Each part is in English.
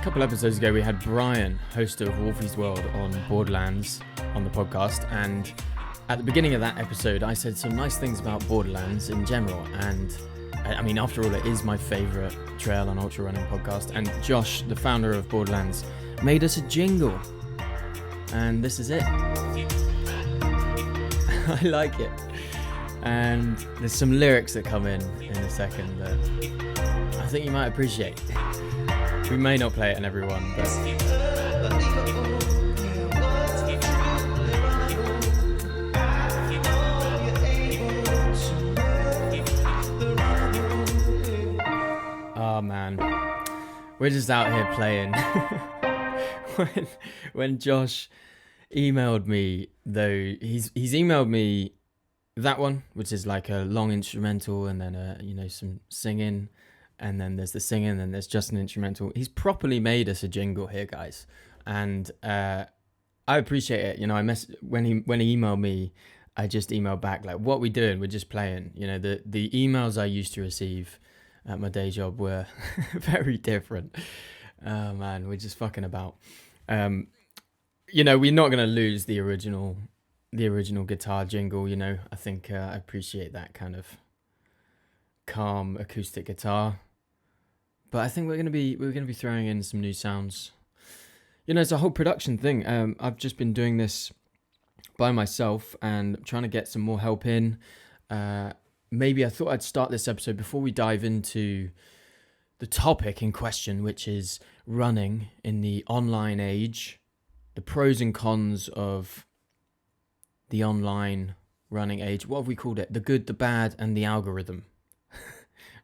couple episodes ago, we had Brian, host of Wolfie's World on Borderlands, on the podcast, and at the beginning of that episode, I said some nice things about Borderlands in general, and I mean, after all, it is my favourite trail and ultra running podcast, and Josh, the founder of Borderlands, made us a jingle, and this is it. I like it, and there's some lyrics that come in a second that I think you might appreciate. We may not play it in everyone, but oh man, we're just out here playing. when Josh emailed me, though, he's emailed me that one, which is like a long instrumental, and then some singing. And then there's the singing, and then there's just an instrumental. He's properly made us a jingle here, guys, and I appreciate it. You know, when he emailed me, I just emailed back like, "What we doing? We're just playing." You know, the emails I used to receive at my day job were very different. Oh man, we're just fucking about. You know, we're not gonna lose the original guitar jingle. You know, I think I appreciate that kind of calm acoustic guitar. But I think we're gonna be throwing in some new sounds. You know, it's a whole production thing. I've just been doing this by myself and trying to get some more help in. Maybe I thought I'd start this episode before we dive into the topic in question, which is running in the online age, the pros and cons of the online running age. What have we called it? The good, the bad, and the algorithm.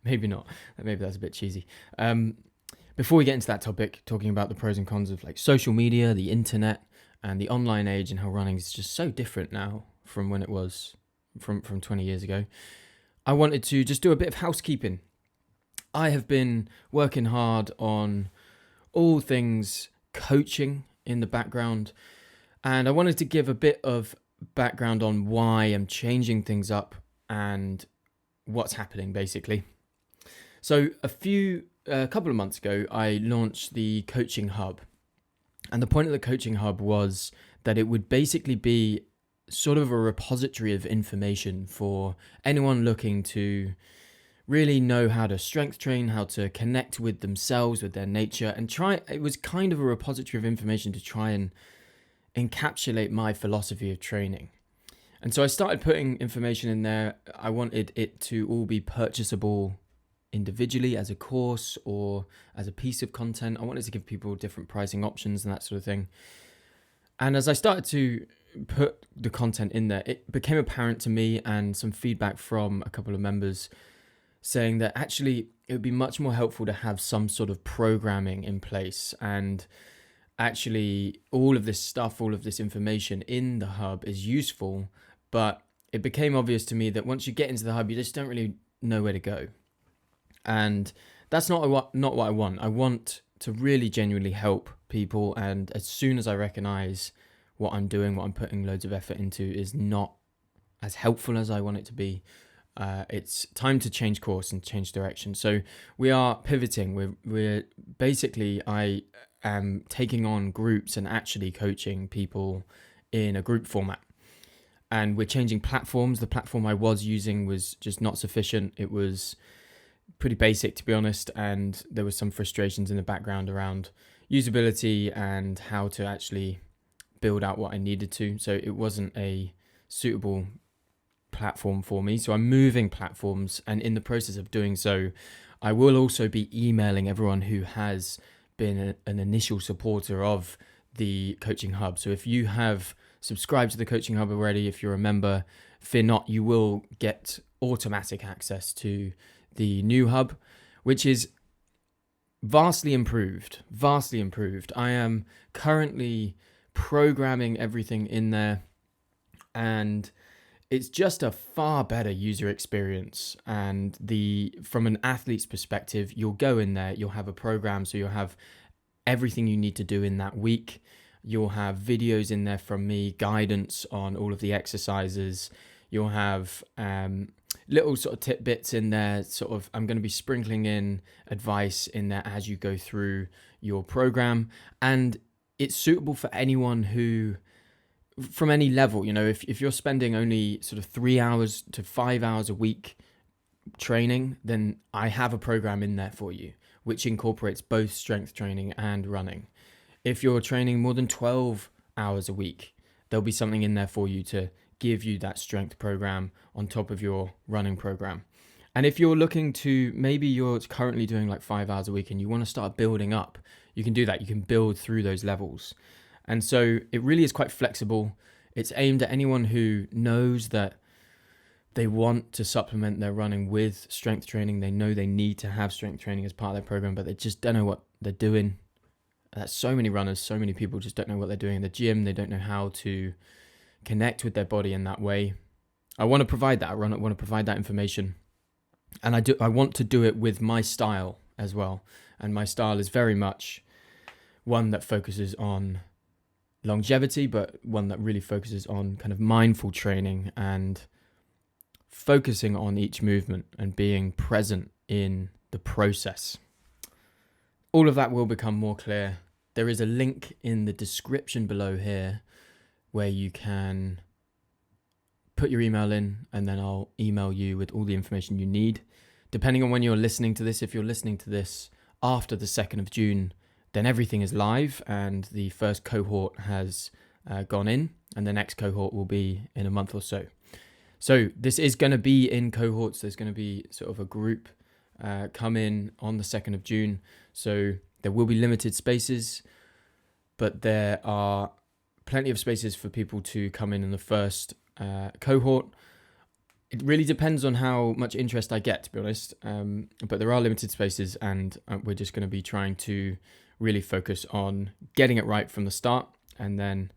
Maybe not. Maybe that's a bit cheesy. Before we get into that topic, talking about the pros and cons of like social media, the internet, and the online age, and how running is just so different now from when it was from 20 years ago, I wanted to just do a bit of housekeeping. I have been working hard on all things coaching in the background, and I wanted to give a bit of background on why I'm changing things up and what's happening, basically. So a couple of months ago, I launched the Coaching Hub. And the point of the Coaching Hub was that it would basically be sort of a repository of information for anyone looking to really know how to strength train, how to connect with themselves, with their nature, and it was kind of a repository of information to try and encapsulate my philosophy of training. And so I started putting information in there. I wanted it to all be purchasable individually as a course or as a piece of content. I wanted to give people different pricing options and that sort of thing. And as I started to put the content in there, it became apparent to me, and some feedback from a couple of members saying that actually it would be much more helpful to have some sort of programming in place, and actually all of this stuff, all of this information in the hub is useful, but it became obvious to me that once you get into the hub, you just don't really know where to go. And that's not what I want. I want to really genuinely help people, and as soon as I recognize what I'm doing, what I'm putting loads of effort into is not as helpful as I want it to be, it's time to change course and change direction. So we are pivoting. We're basically, I am taking on groups and actually coaching people in a group format. And we're changing platforms. The platform I was using was just not sufficient. It was pretty basic, to be honest, and there was some frustrations in the background around usability and how to actually build out what I needed to. So it wasn't a suitable platform for me. So I'm moving platforms, and in the process of doing so, I will also be emailing everyone who has been an initial supporter of the Coaching Hub. So if you have subscribed to the Coaching Hub already, if you're a member, fear not, you will get automatic access to the new hub, which is vastly improved. I am currently programming everything in there, and it's just a far better user experience. And from an athlete's perspective, you'll go in there, you'll have a program, so you'll have everything you need to do in that week. You'll have videos in there from me, guidance on all of the exercises. You'll have little sort of tidbits in there. Sort of, I'm going to be sprinkling in advice in there as you go through your program, and it's suitable for anyone who, from any level. You know, if you're spending only sort of 3 hours to 5 hours a week training, then I have a program in there for you, which incorporates both strength training and running. If you're training more than 12 hours a week, there'll be something in there for you to give you that strength program on top of your running program. And if you're looking to, maybe you're currently doing like 5 hours a week and you want to start building up, you can do that. You can build through those levels. And so it really is quite flexible. It's aimed at anyone who knows that they want to supplement their running with strength training. They know they need to have strength training as part of their program, but they just don't know what they're doing. So many runners, so many people just don't know what they're doing in the gym. They don't know how to connect with their body in that way. I want to provide that. I want to provide that information. And I want to do it with my style as well. And my style is very much one that focuses on longevity, but one that really focuses on kind of mindful training and focusing on each movement and being present in the process. All of that will become more clear. There is a link in the description below here where you can put your email in, and then I'll email you with all the information you need. Depending on when you're listening to this, if you're listening to this after the 2nd of June, then everything is live and the first cohort has gone in, and the next cohort will be in a month or so. So this is going to be in cohorts. There's going to be sort of a group come in on the 2nd of June. So there will be limited spaces, but there are plenty of spaces for people to come in the first cohort. It really depends on how much interest I get, to be honest. But there are limited spaces, and we're just going to be trying to really focus on getting it right from the start. And then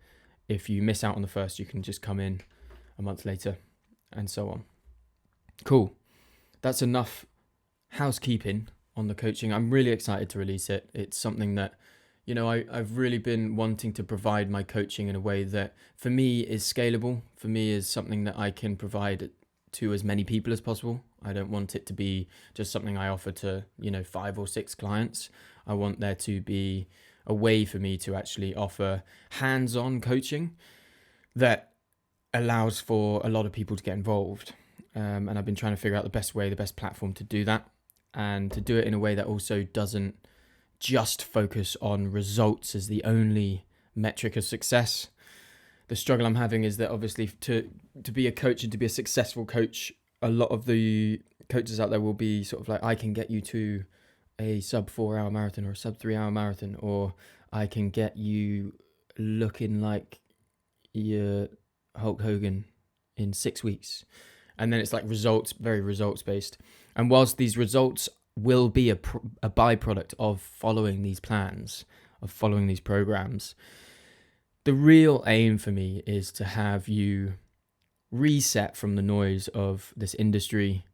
if you miss out on the first, you can just come in a month later, and so on. Cool. That's enough housekeeping on the coaching. I'm really excited to release it. It's something that, you know, I've really been wanting to provide my coaching in a way that for me is scalable, for me is something that I can provide to as many people as possible. I don't want it to be just something I offer to, 5 or 6 clients. I want there to be a way for me to actually offer hands-on coaching that allows for a lot of people to get involved. And I've been trying to figure out the best way, the best platform to do that, and to do it in a way that also doesn't just focus on results as the only metric of success. The struggle I'm having is that obviously to be a coach and to be a successful coach, a lot of the coaches out there will be sort of like, I can get you to a sub 4-hour marathon or a sub 3-hour marathon, or I can get you looking like you're Hulk Hogan in 6 weeks. And then it's like results, very results based. And whilst these results will be a byproduct of following these plans, of following these programs, the real aim for me is to have you reset from the noise of this industry,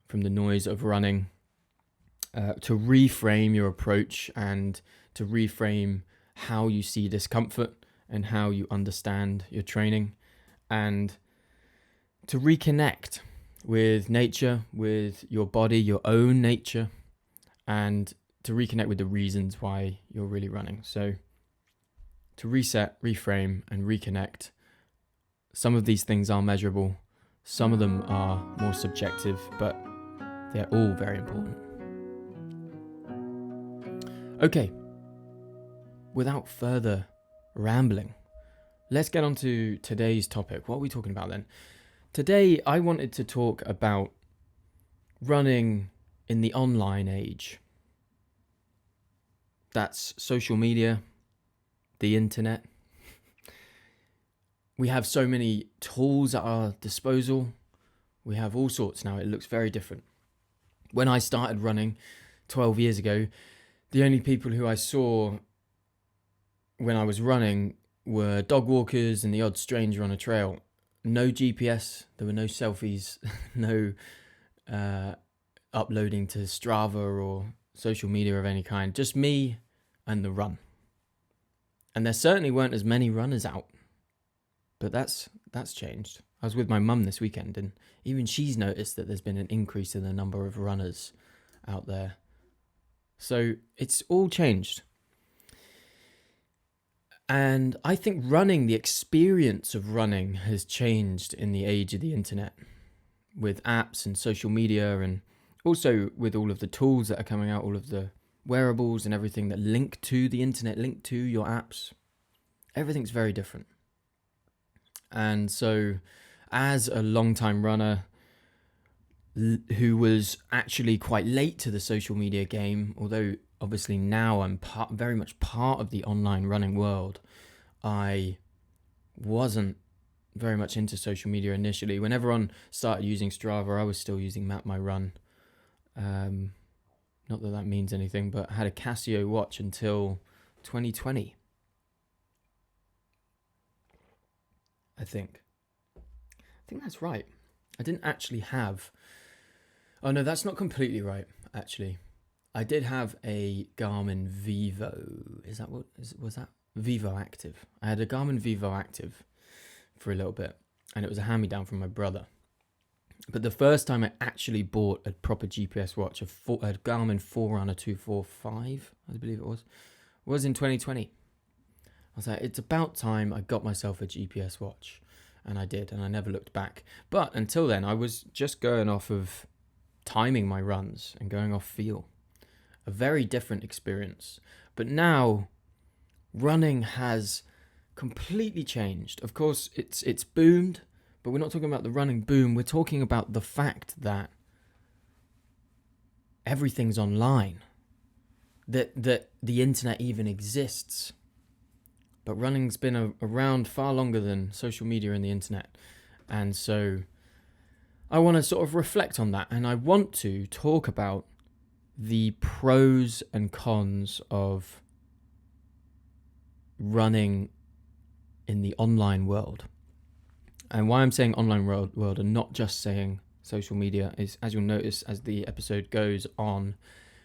from the noise of running, to reframe your approach and to reframe how you see discomfort and how you understand your training, and to reconnect with nature, with your body, your own nature, and to reconnect with the reasons why you're really running. So to reset, reframe, and reconnect. Some of these things are measurable. Some of them are more subjective, but they're all very important. Okay, without further rambling, let's get on to today's topic. What are we talking about then? Today, I wanted to talk about running in the online age. That's social media, the internet. We have so many tools at our disposal. We have all sorts now. It looks very different. When I started running 12 years ago, the only people who I saw when I was running were dog walkers and the odd stranger on a trail. No GPS, there were no selfies, no uploading to Strava or social media of any kind, just me and the run. And there certainly weren't as many runners out, but that's changed. I was with my mum this weekend, and even she's noticed that there's been an increase in the number of runners out there. So it's all changed. And I think running, the experience of running has changed in the age of the internet, with apps and social media, and also with all of the tools that are coming out, all of the wearables and everything that link to the internet, link to your apps. Everything's very different. And so as a long-time runner who was actually quite late to the social media game, although obviously now I'm very much part of the online running world, I wasn't very much into social media initially. When everyone started using Strava, I was still using Map My Run. Not that that means anything, but I had a Casio watch until 2020. I think that's right. I didn't actually have... Oh no, that's not completely right, actually. I did have a Garmin Vivo. Was that? Vivo Active. I had a Garmin Vivo Active for a little bit, and it was a hand-me-down from my brother. But the first time I actually bought a proper GPS watch, a Garmin Forerunner 245, I believe it was in 2020. I was like, it's about time I got myself a GPS watch. And I did, and I never looked back. But until then, I was just going off of timing my runs and going off feel. A very different experience. But now, running has completely changed. Of course, it's boomed, but we're not talking about the running boom. We're talking about the fact that everything's online. That the internet even exists. But running's been around far longer than social media and the internet. And so I want to sort of reflect on that. And I want to talk about the pros and cons of running in the online world. And why I'm saying online world and not just saying social media is, as you'll notice as the episode goes on,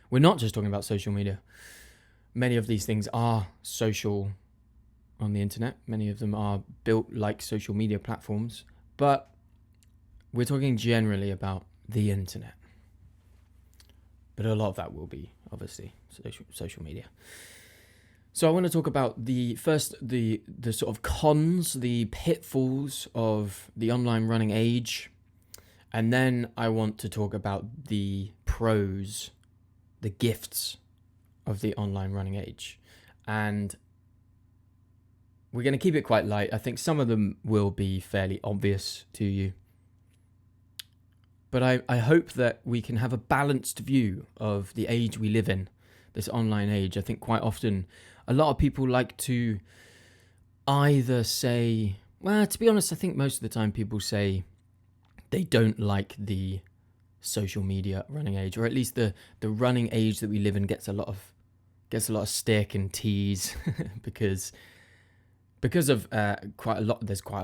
we're not just talking about social media. Many of these things are social on the internet. Many of them are built like social media platforms, but we're talking generally about the internet. But a lot of that will be obviously social media. So I want to talk about the sort of cons, the pitfalls of the online running age, and then I want to talk about the pros, the gifts of the online running age. And we're going to keep it quite light. I think some of them will be fairly obvious to you. But I hope that we can have a balanced view of the age we live in, this online age. I think quite often a lot of people like to either say... Well, to be honest, I think most of the time people say they don't like the social media running age, or at least the running age that we live in gets a lot of stick and tease because of there's quite a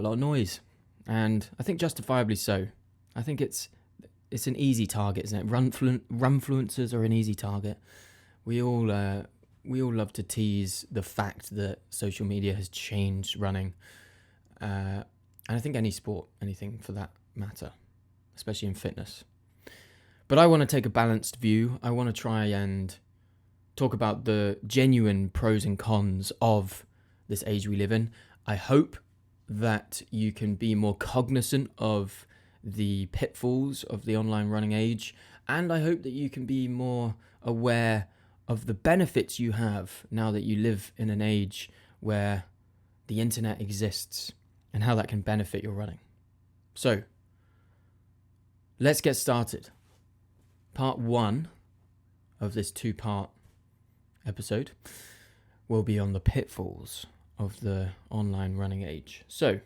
lot of noise, and I think justifiably so. I think it's an easy target, isn't it? Runfluencers are an easy target. We all love to tease the fact that social media has changed running, and I think any sport, anything for that matter, especially in fitness. But I want to take a balanced view. I want to try and talk about the genuine pros and cons of this age we live in. I hope that you can be more cognizant of the pitfalls of the online running age, and I hope that you can be more aware of the benefits you have now that you live in an age where the internet exists and how that can benefit your running. So, let's get started. Part 1 of this 2-part episode will be on the pitfalls of the online running age. So,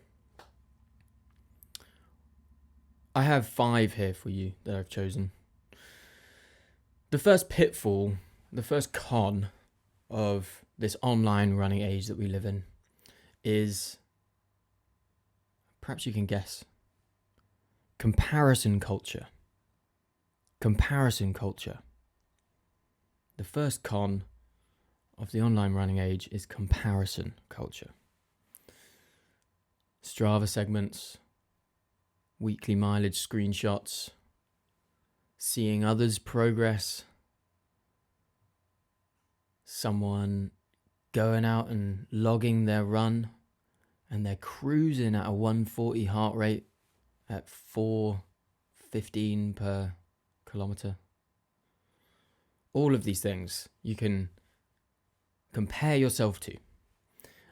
I have 5 here for you that I've chosen. The first pitfall, the first con of this online running age that we live in is, perhaps you can guess, comparison culture. Comparison culture. The first con of the online running age is comparison culture. Strava segments, weekly mileage screenshots, seeing others progress, someone going out and logging their run, and they're cruising at a 140 heart rate at 4:15 per kilometer. All of these things you can compare yourself to.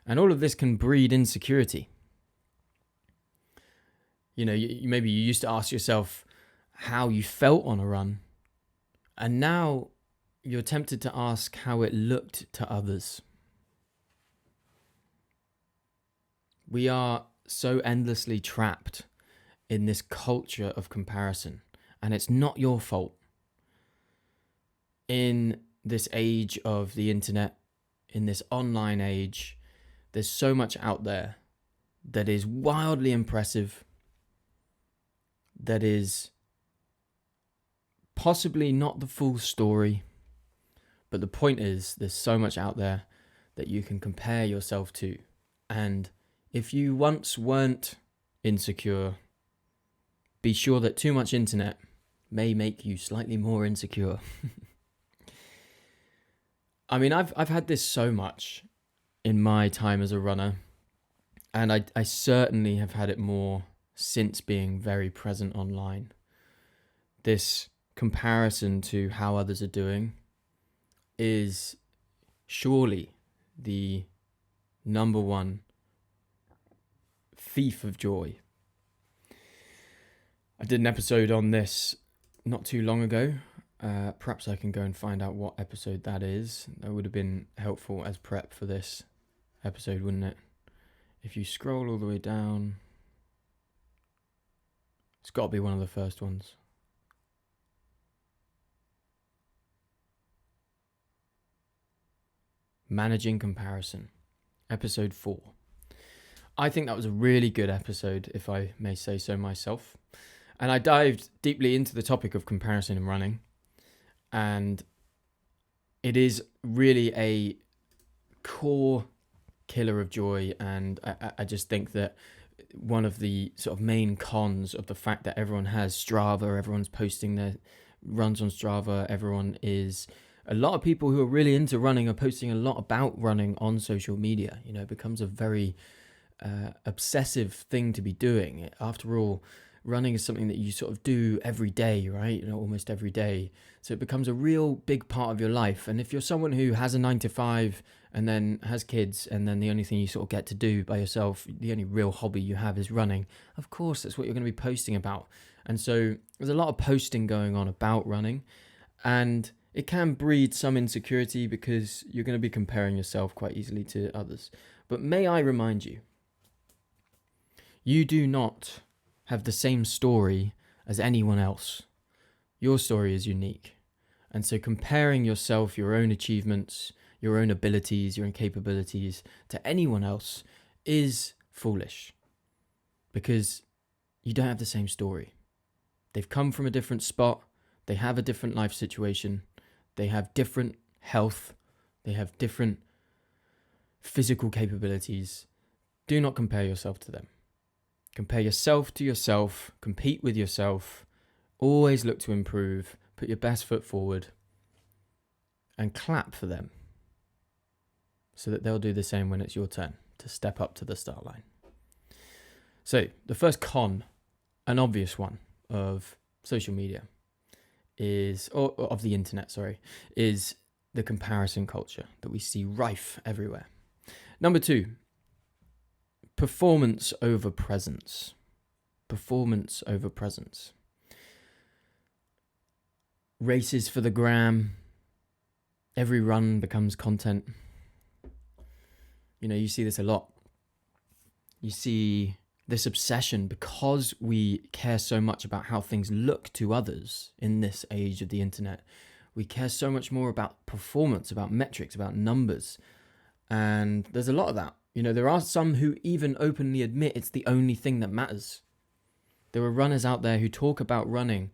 And all of this can breed insecurity. You know, maybe you used to ask yourself how you felt on a run, and now you're tempted to ask how it looked to others. We are so endlessly trapped in this culture of comparison, and it's not your fault. In this age of the internet, in this online age, there's so much out there that is wildly impressive, that is possibly not the full story, but the point is there's so much out there that you can compare yourself to. And if you once weren't insecure, be sure that too much internet may make you slightly more insecure. I mean, I've had this so much in my time as a runner, and I certainly have had it more since being very present online. This comparison to how others are doing is surely the number one thief of joy. I did an episode on this not too long ago. Perhaps I can go and find out what episode that is. That would have been helpful as prep for this episode, wouldn't it? If you scroll all the way down, it's got to be one of the first ones. Managing Comparison, episode 4. I think that was a really good episode, if I may say so myself. And I dived deeply into the topic of comparison in running. And it is really a core killer of joy. And I just think that one of the sort of main cons of the fact that everyone has Strava, everyone's posting their runs on Strava, a lot of people who are really into running are posting a lot about running on social media. You know, it becomes a very obsessive thing to be doing. After all, running is something that you sort of do every day, right? You know, almost every day. So it becomes a real big part of your life. And if you're someone who has a 9-to-5 and then has kids, and then the only thing you sort of get to do by yourself, the only real hobby you have is running, of course, that's what you're going to be posting about. And so there's a lot of posting going on about running, and it can breed some insecurity because you're going to be comparing yourself quite easily to others. But may I remind you, you do not have the same story as anyone else. Your story is unique. And so comparing yourself, your own achievements, your own abilities, your own capabilities to anyone else is foolish, because you don't have the same story. They've come from a different spot. They have a different life situation. They have different health. They have different physical capabilities. Do not compare yourself to them. Compare yourself to yourself. Compete with yourself. Always look to improve. Put your best foot forward. And clap for them, so that they'll do the same when it's your turn to step up to the start line. So the first con, an obvious one, of social media or of the internet, is the comparison culture that we see rife everywhere. Number 2, performance over presence. Performance over presence. Races for the gram. Every run becomes content. You know, you see this a lot. You see this obsession, because we care so much about how things look to others in this age of the internet. We care so much more about performance, about metrics, about numbers. And there's a lot of that. You know, there are some who even openly admit it's the only thing that matters. There are runners out there who talk about running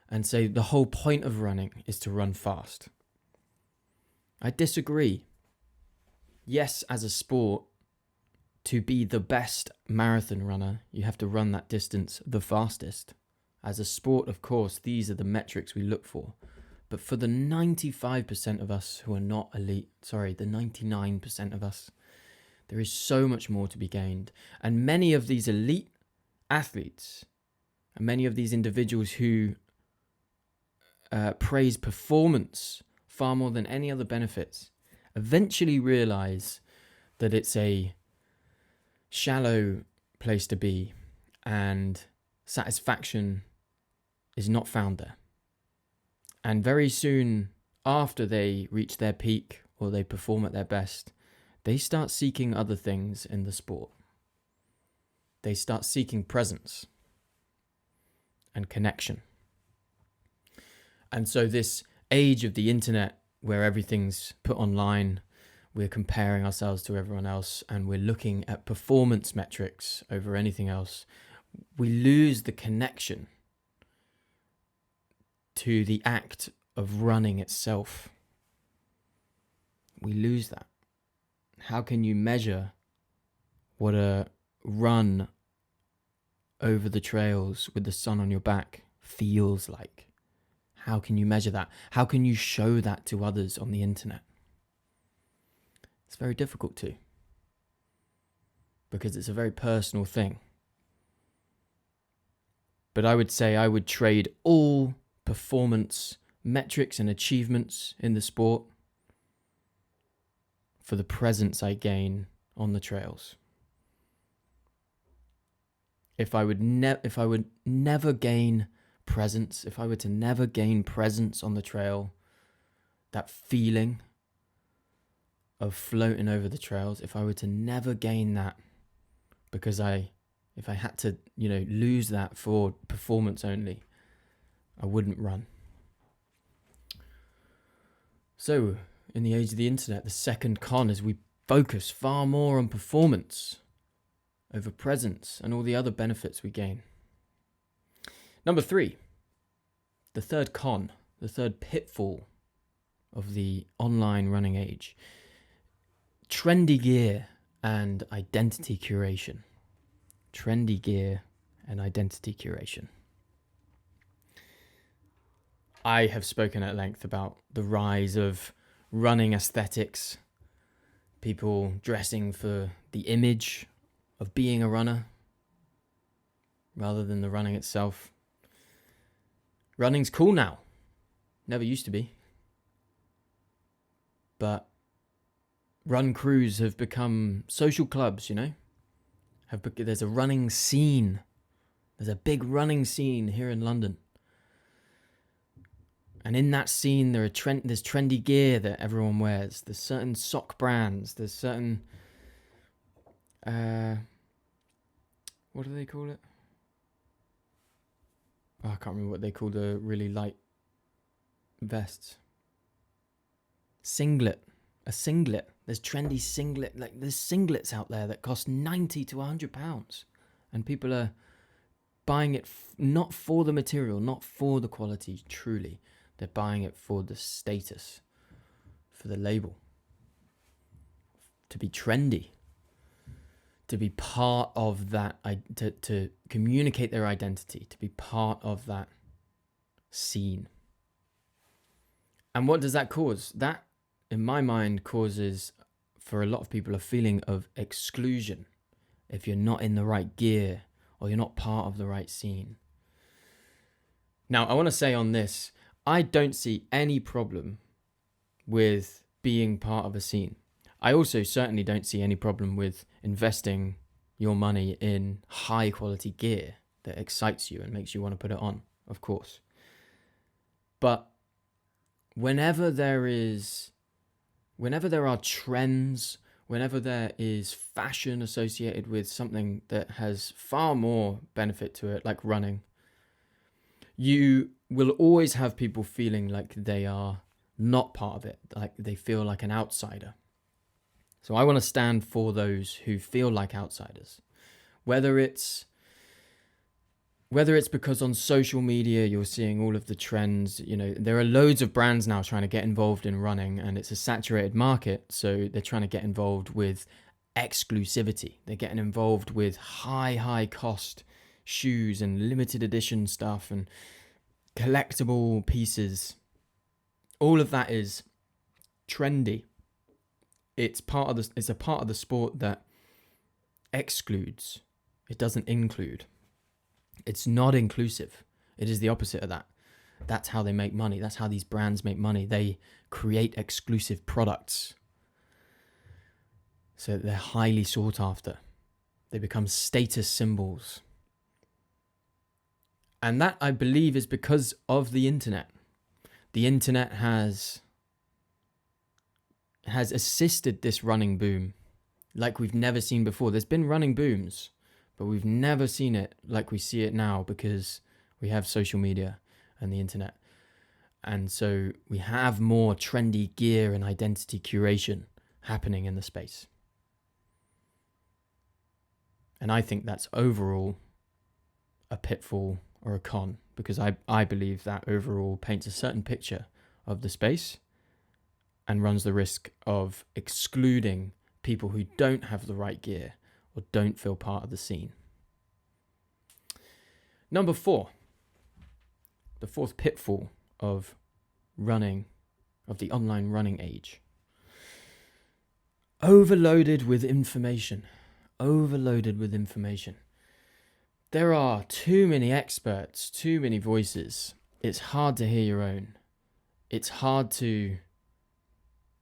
and say the whole point of running is to run fast. I disagree. Yes, as a sport, to be the best marathon runner, you have to run that distance the fastest. As a sport, of course, these are the metrics we look for. But for the 95% of us who are not elite, the 99% of us, there is so much more to be gained. And many of these elite athletes, and many of these individuals who praise performance far more than any other benefits, eventually realize that it's a shallow place to be and satisfaction is not found there. And very soon after they reach their peak or they perform at their best, they start seeking other things in the sport. They start seeking presence and connection. And so this age of the internet where everything's put online, we're comparing ourselves to everyone else and we're looking at performance metrics over anything else, we lose the connection to the act of running itself. We lose that. How can you measure what a run over the trails with the sun on your back feels like? How can you measure that? How can you show that to others on the internet? It's very difficult to, because it's a very personal thing. But I would say I would trade all performance metrics and achievements in the sport for the presence I gain on the trails. If I would never gain presence, if I were to never gain presence on the trail, that feeling of floating over the trails, if I were to never gain that, because if I had to, lose that for performance only, I wouldn't run. So, in the age of the internet, the second con is we focus far more on performance over presence and all the other benefits we gain. Number 3, the third con, the third pitfall of the online running age: trendy gear and identity curation. Trendy gear and identity curation. I have spoken at length about the rise of running aesthetics, people dressing for the image of being a runner rather than the running itself. Running's cool now. Never used to be. But run crews have become social clubs, There's a running scene. There's a big running scene here in London. And in that scene, there's trendy gear that everyone wears. There's certain sock brands. There's certain... what do they call it? Oh, I can't remember what they call the really light vests. Singlet. A singlet. There's trendy singlet. There's singlets out there that cost £90 to £100. And people are buying it not for the material, not for the quality, truly. They're buying it for the status, for the label, to be trendy, to be part of that, to communicate their identity, to be part of that scene. And what does that cause? That, in my mind, causes, for a lot of people, a feeling of exclusion if you're not in the right gear or you're not part of the right scene. Now, I want to say on this, I don't see any problem with being part of a scene. I also certainly don't see any problem with investing your money in high quality gear that excites you and makes you want to put it on, of course. But whenever there are trends, whenever there is fashion associated with something that has far more benefit to it, like running, you will always have people feeling like they are not part of it, like they feel like an outsider. So I want to stand for those who feel like outsiders, whether it's because on social media you're seeing all of the trends. There are loads of brands now trying to get involved in running, and it's a saturated market, so they're trying to get involved with exclusivity. They're getting involved with high cost shoes and limited edition stuff and collectible pieces. All of that is trendy. It's a part of the sport that excludes. It doesn't include. It's not inclusive. It is the opposite of that. That's how they make money. That's how these brands make money. They create exclusive products so that they're highly sought after. They become status symbols. And that, I believe, is because of the internet. The internet has assisted this running boom like we've never seen before. There's been running booms, but we've never seen it like we see it now because we have social media and the internet. And so we have more trendy gear and identity curation happening in the space. And I think that's overall a pitfall or a con, because I believe that overall paints a certain picture of the space and runs the risk of excluding people who don't have the right gear or don't feel part of the scene. Number 4, the fourth pitfall of the online running age. Overloaded with information. There are too many experts, too many voices. It's hard to hear your own. It's hard to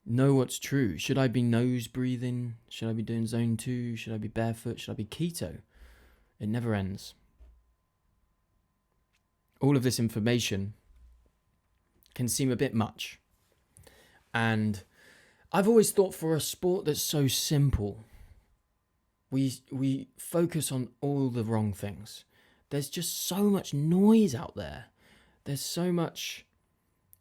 know what's true. Should I be nose breathing? Should I be doing zone 2? Should I be barefoot? Should I be keto? It never ends. All of this information can seem a bit much. And I've always thought, for a sport that's so simple, we focus on all the wrong things. There's just so much noise out there. There's so much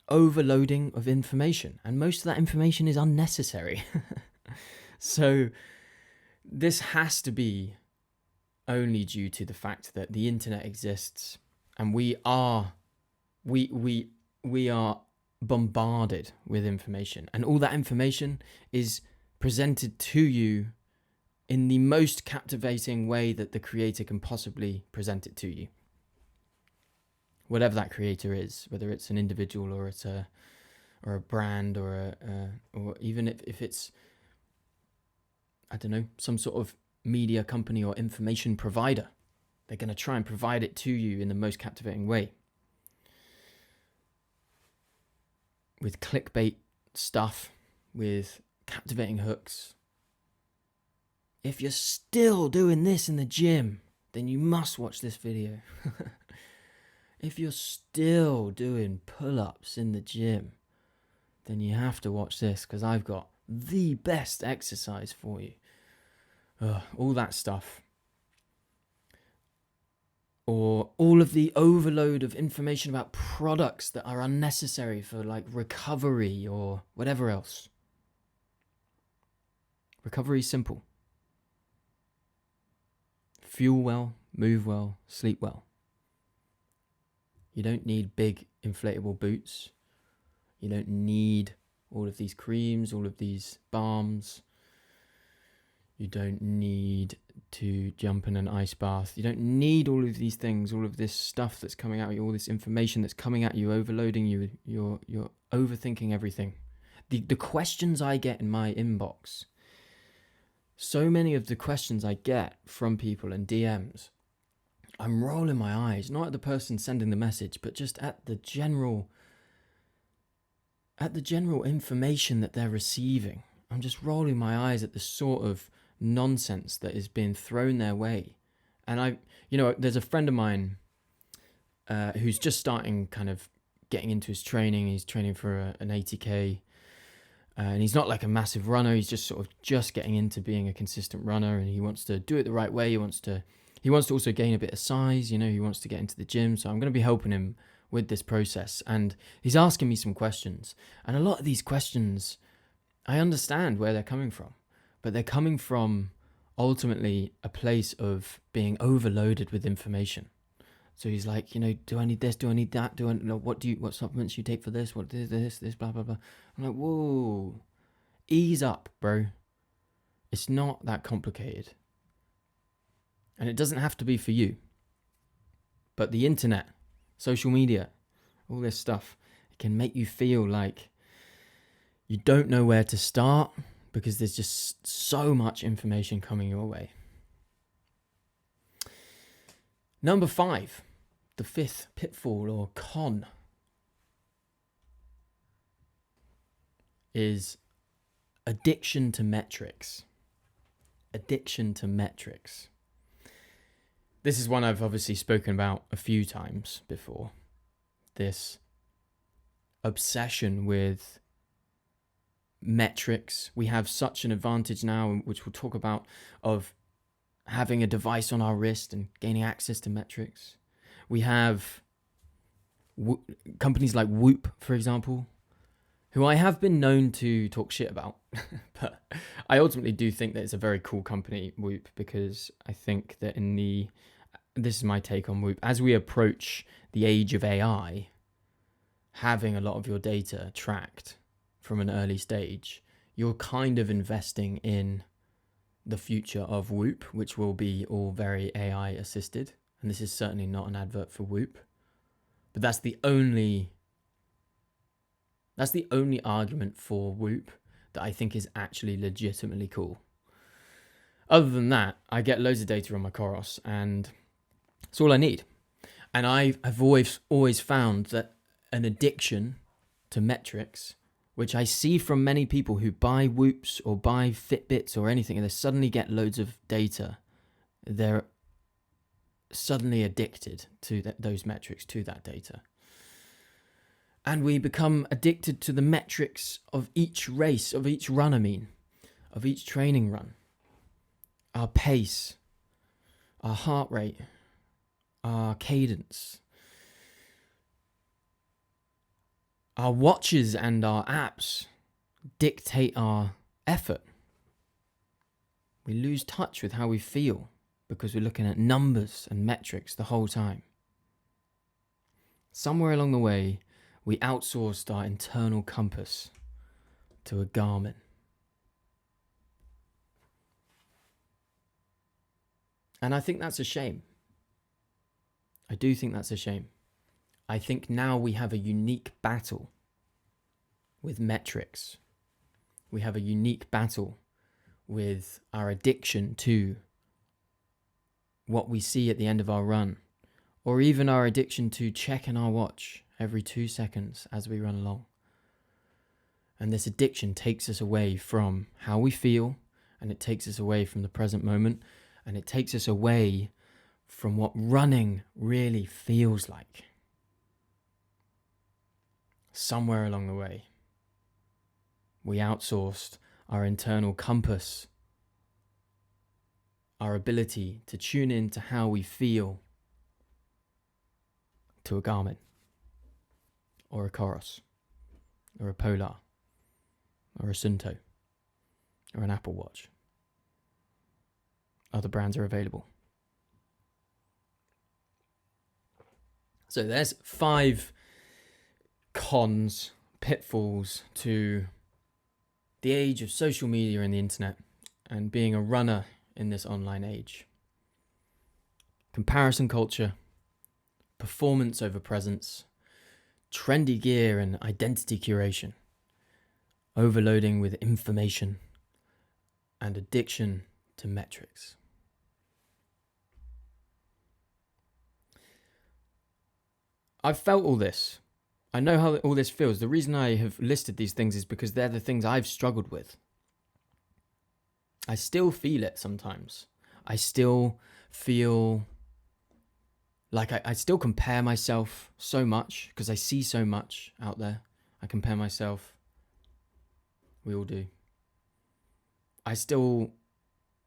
overloading of information, and most of that information is unnecessary. So this has to be only due to the fact that the internet exists, and we are bombarded with information, and all that information is presented to you in the most captivating way that the creator can possibly present it to you. Whatever that creator is, whether it's an individual or it's a brand or even if it's, I don't know, some sort of media company or information provider, they're going to try and provide it to you in the most captivating way. With clickbait stuff, with captivating hooks. If you're still doing this in the gym, then you must watch this video. If you're still doing pull-ups in the gym, then you have to watch this, because I've got the best exercise for you. All that stuff. Or all of the overload of information about products that are unnecessary for like recovery or whatever else. Recovery is simple. Fuel well, move well, sleep well. You don't need big inflatable boots. You don't need all of these creams, all of these balms. You don't need to jump in an ice bath. You don't need all of these things, all of this stuff that's coming at you, all this information that's coming at you, overloading you. You're overthinking everything. The questions I get in my inbox, so many of the questions I get from people in DMs, I'm rolling my eyes, not at the person sending the message, but just at the general information that they're receiving. I'm just rolling my eyes at the sort of nonsense that is being thrown their way. And there's a friend of mine who's just starting, kind of getting into his training. He's training for an 80k, and he's not like a massive runner. He's just sort of just getting into being a consistent runner, and he wants to do it the right way. He wants to also gain a bit of size. He wants to get into the gym. So I'm going to be helping him with this process. And he's asking me some questions, and a lot of these questions, I understand where they're coming from, but they're coming from ultimately a place of being overloaded with information. So he's like, do I need this? Do I need that? What supplements you take for this? What this, blah, blah, blah. I'm like, whoa, ease up, bro. It's not that complicated. And it doesn't have to be for you. But the internet, social media, all this stuff, it can make you feel like you don't know where to start because there's just so much information coming your way. Number 5, the 5th pitfall or con is addiction to metrics. Addiction to metrics. This is one I've obviously spoken about a few times before. This obsession with metrics. We have such an advantage now, which we'll talk about, of having a device on our wrist and gaining access to metrics. We have companies like Whoop, for example, who I have been known to talk shit about. But I ultimately do think that it's a very cool company, Whoop, because I think that this is my take on Whoop, as we approach the age of AI, having a lot of your data tracked from an early stage, you're kind of investing in the future of Whoop, which will be all very AI assisted. And this is certainly not an advert for Whoop, but that's the only argument for Whoop that I think is actually legitimately cool. Other than that, I get loads of data on my Coros, and it's all I need. And I've always found that an addiction to metrics, which I see from many people who buy Whoops or buy Fitbits or anything, and they suddenly get loads of data, they're suddenly addicted to those metrics, to that data. And we become addicted to the metrics of each race, of each run, of each training run. Our pace, our heart rate, our cadence, our watches and our apps dictate our effort. We lose touch with how we feel because we're looking at numbers and metrics the whole time. Somewhere along the way, we outsourced our internal compass to a Garmin. And I think that's a shame. I do think that's a shame. I think now we have a unique battle with metrics. We have a unique battle with our addiction to what we see at the end of our run, or even our addiction to checking our watch every 2 seconds as we run along. And this addiction takes us away from how we feel, and it takes us away from the present moment, and it takes us away from what running really feels like. Somewhere along the way, we outsourced our internal compass, our ability to tune in to how we feel, to a Garmin, or a Coros, or a Polar, or a Sunto, or an Apple Watch. Other brands are available. So there's 5 cons, pitfalls to the age of social media and the internet and being a runner in this online age. Comparison culture, performance over presence, trendy gear and identity curation, overloading with information, and addiction to metrics. I've felt all this. I know how all this feels. The reason I have listed these things is because they're the things I've struggled with. I still feel it sometimes. I still feel like I still compare myself so much because I see so much out there. I compare myself. We all do. I still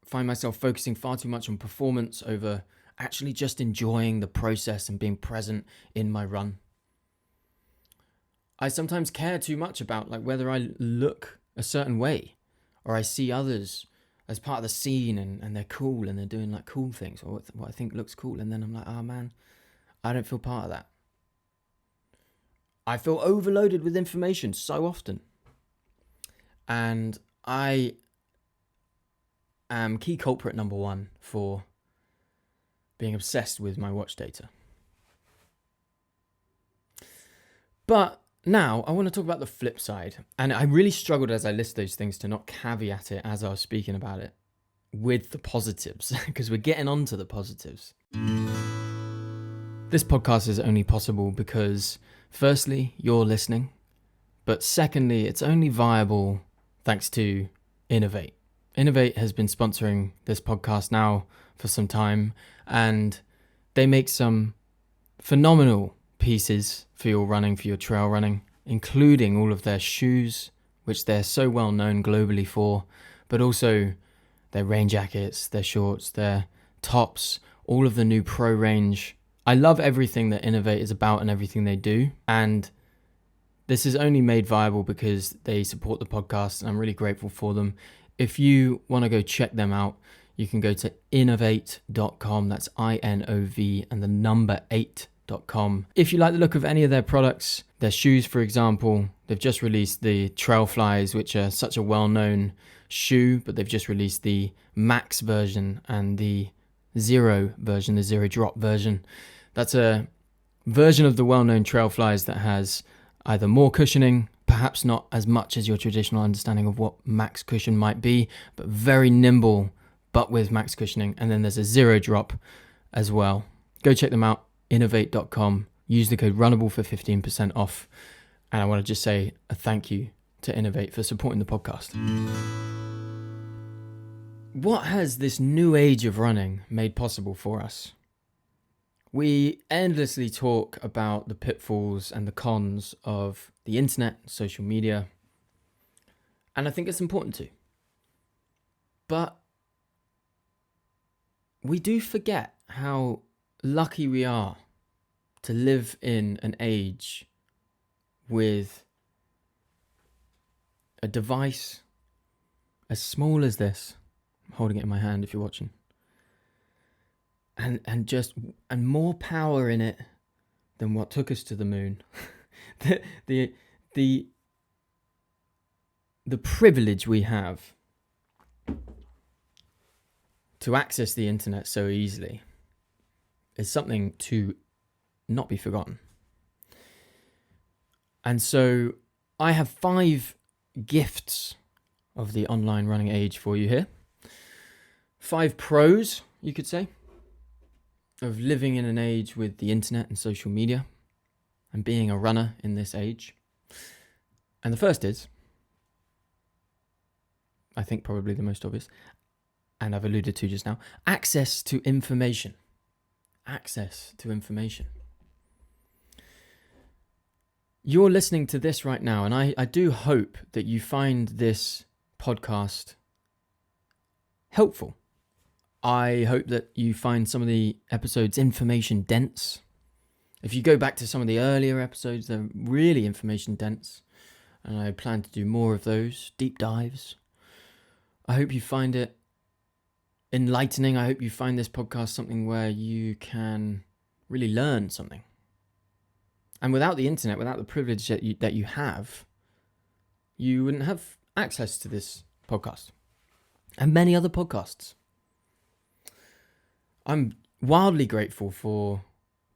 find myself focusing far too much on performance over actually just enjoying the process and being present in my run. I sometimes care too much about whether I look a certain way, or I see others as part of the scene and they're cool and they're doing cool things, or what I think looks cool, and then I'm like, oh man, I don't feel part of that. I feel overloaded with information so often, and I am key culprit number one for being obsessed with my watch data. But now I want to talk about the flip side. And I really struggled as I list those things to not caveat it as I was speaking about it with the positives, because we're getting on to the positives. This podcast is only possible because, firstly, you're listening, but secondly, it's only viable thanks to Innovate. Innovate has been sponsoring this podcast now for some time, and they make some phenomenal pieces for your running, for your trail running, including all of their shoes, which they're so well known globally for, but also their rain jackets, their shorts, their tops, all of the new pro range. I love everything that Innovate is about and everything they do. And this is only made viable because they support the podcast, and I'm really grateful for them. If you want to go check them out, you can go to innovate.com. That's INOV and the number 8.com. If you like the look of any of their products, their shoes, for example, they've just released the Trail Flies, which are such a well-known shoe, but they've just released the Max version and the Zero version, the Zero Drop version. That's a version of the well-known Trail Flies that has either more cushioning, perhaps not as much as your traditional understanding of what max cushion might be, but very nimble, but with max cushioning. And then there's a Zero Drop as well. Go check them out, innovate.com. Use the code Runnable for 15% off. And I want to just say a thank you to Innovate for supporting the podcast. What has this new age of running made possible for us? We endlessly talk about the pitfalls and the cons of the internet, social media, and I think it's important to. But we do forget how lucky we are to live in an age with a device as small as this. I'm holding it in my hand if you're watching. And more power in it than what took us to the moon. the privilege we have to access the internet so easily is something to not be forgotten. And so I have 5 gifts of the online running age for you here. 5 pros, you could say, of living in an age with the internet and social media and being a runner in this age. And the first is, I think probably the most obvious, and I've alluded to just now, access to information. Access to information. You're listening to this right now, and I do hope that you find this podcast helpful. I hope that you find some of the episodes information dense. If you go back to some of the earlier episodes, they're really information dense, and I plan to do more of those, deep dives. I hope you find it enlightening. I hope you find this podcast something where you can really learn something. And without the internet, without the privilege that you have, you wouldn't have access to this podcast and many other podcasts. I'm wildly grateful for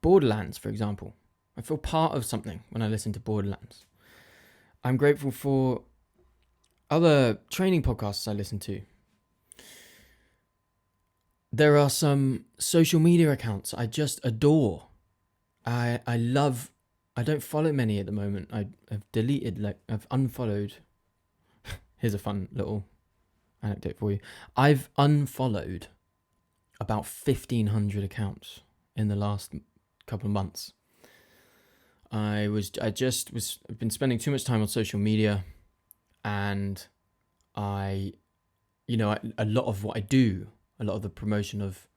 Borderlands, for example. I feel part of something when I listen to Borderlands. I'm grateful for other training podcasts I listen to. There are some social media accounts I just adore. I love. I don't follow many at the moment. I've unfollowed. Here's a fun little anecdote for you. I've unfollowed about 1,500 accounts in the last couple of months. I've been spending too much time on social media, and a lot of what I do, a lot of the promotion of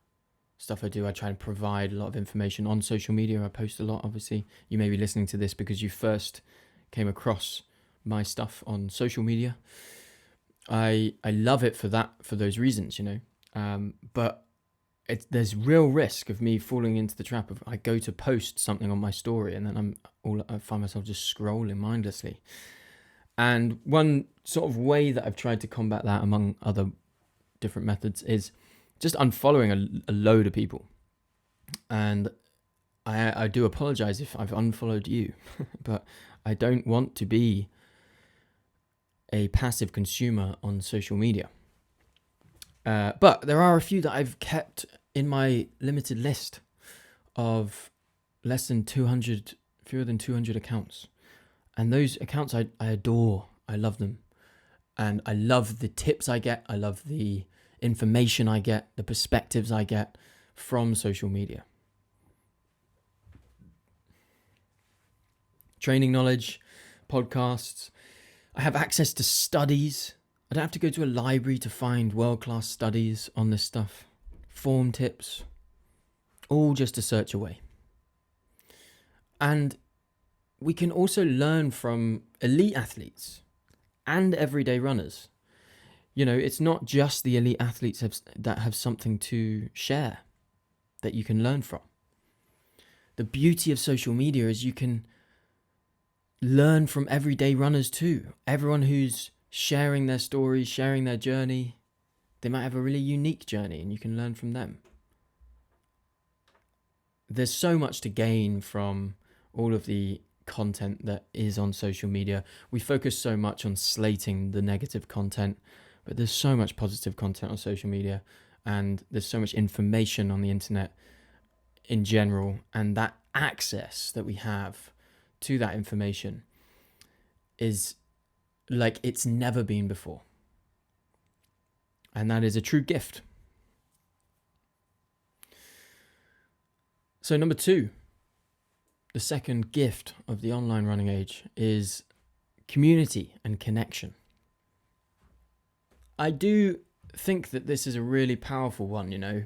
stuff I do, I try and provide a lot of information on social media. I post a lot, obviously. You may be listening to this because you first came across my stuff on social media. I love it for those reasons, but there's real risk of me falling into the trap of I go to post something on my story and then I find myself just scrolling mindlessly. And one sort of way that I've tried to combat that, among other different methods, is just unfollowing a load of people. And I do apologize if I've unfollowed you, but I don't want to be a passive consumer on social media. But there are a few that I've kept in my limited list of less than 200, fewer than 200 accounts. And those accounts I adore. I love them. And I love the tips I get. I love the information I get, the perspectives I get from social media. Training knowledge, podcasts. I have access to studies. I don't have to go to a library to find world-class studies on this stuff. Form tips. All just a search away. And we can also learn from elite athletes and everyday runners. You know, it's not just the elite athletes that have something to share that you can learn from. The beauty of social media is you can learn from everyday runners too. Everyone who's sharing their stories, sharing their journey, they might have a really unique journey and you can learn from them. There's so much to gain from all of the content that is on social media. We focus so much on slating the negative content, but there's so much positive content on social media, and there's so much information on the internet in general, and that access that we have to that information is like it's never been before. And that is a true gift. So number 2, the second gift of the online running age is community and connection. I do think that this is a really powerful one, you know.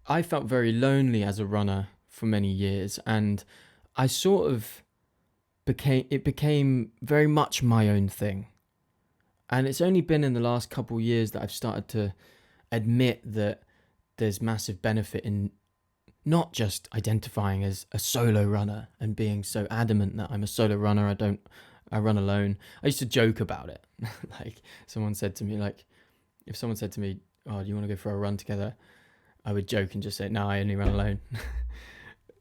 I felt very lonely as a runner for many years, and I sort of became very much my own thing. And it's only been in the last couple of years that I've started to admit that there's massive benefit in not just identifying as a solo runner and being so adamant that I'm a solo runner, I run alone. I used to joke about it. Like if someone said to me, oh, do you want to go for a run together? I would joke and just say, no, I only run alone.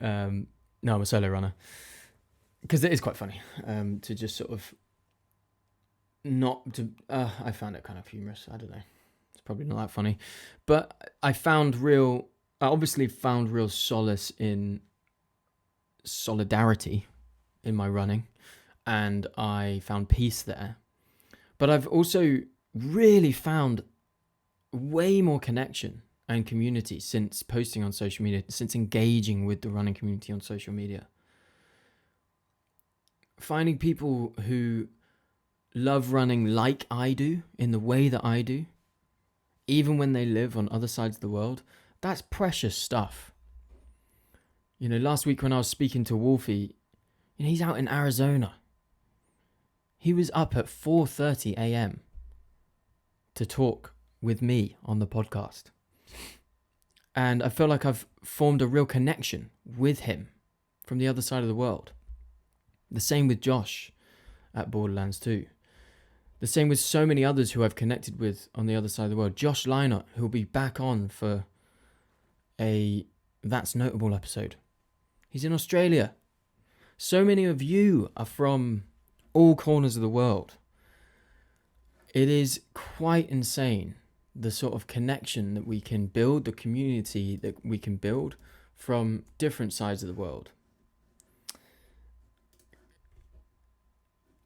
No, I'm a solo runner. Because it is quite funny to just sort of I found it kind of humorous. I don't know. It's probably not that funny. But I obviously found real solace in solidarity in my running, and I found peace there. But I've also really found way more connection and community since posting on social media, since engaging with the running community on social media. Finding people who love running like I do, in the way that I do, even when they live on other sides of the world, that's precious stuff. You know, last week when I was speaking to Wolfie, he's out in Arizona. He was up at 4:30 a.m. to talk with me on the podcast. And I feel like I've formed a real connection with him from the other side of the world. The same with Josh at Borderlands 2. The same with so many others who I've connected with on the other side of the world. Josh Lynott, who'll be back on for a That's Notable episode. He's in Australia. So many of you are from all corners of the world. It is quite insane, the sort of connection that we can build, the community that we can build from different sides of the world.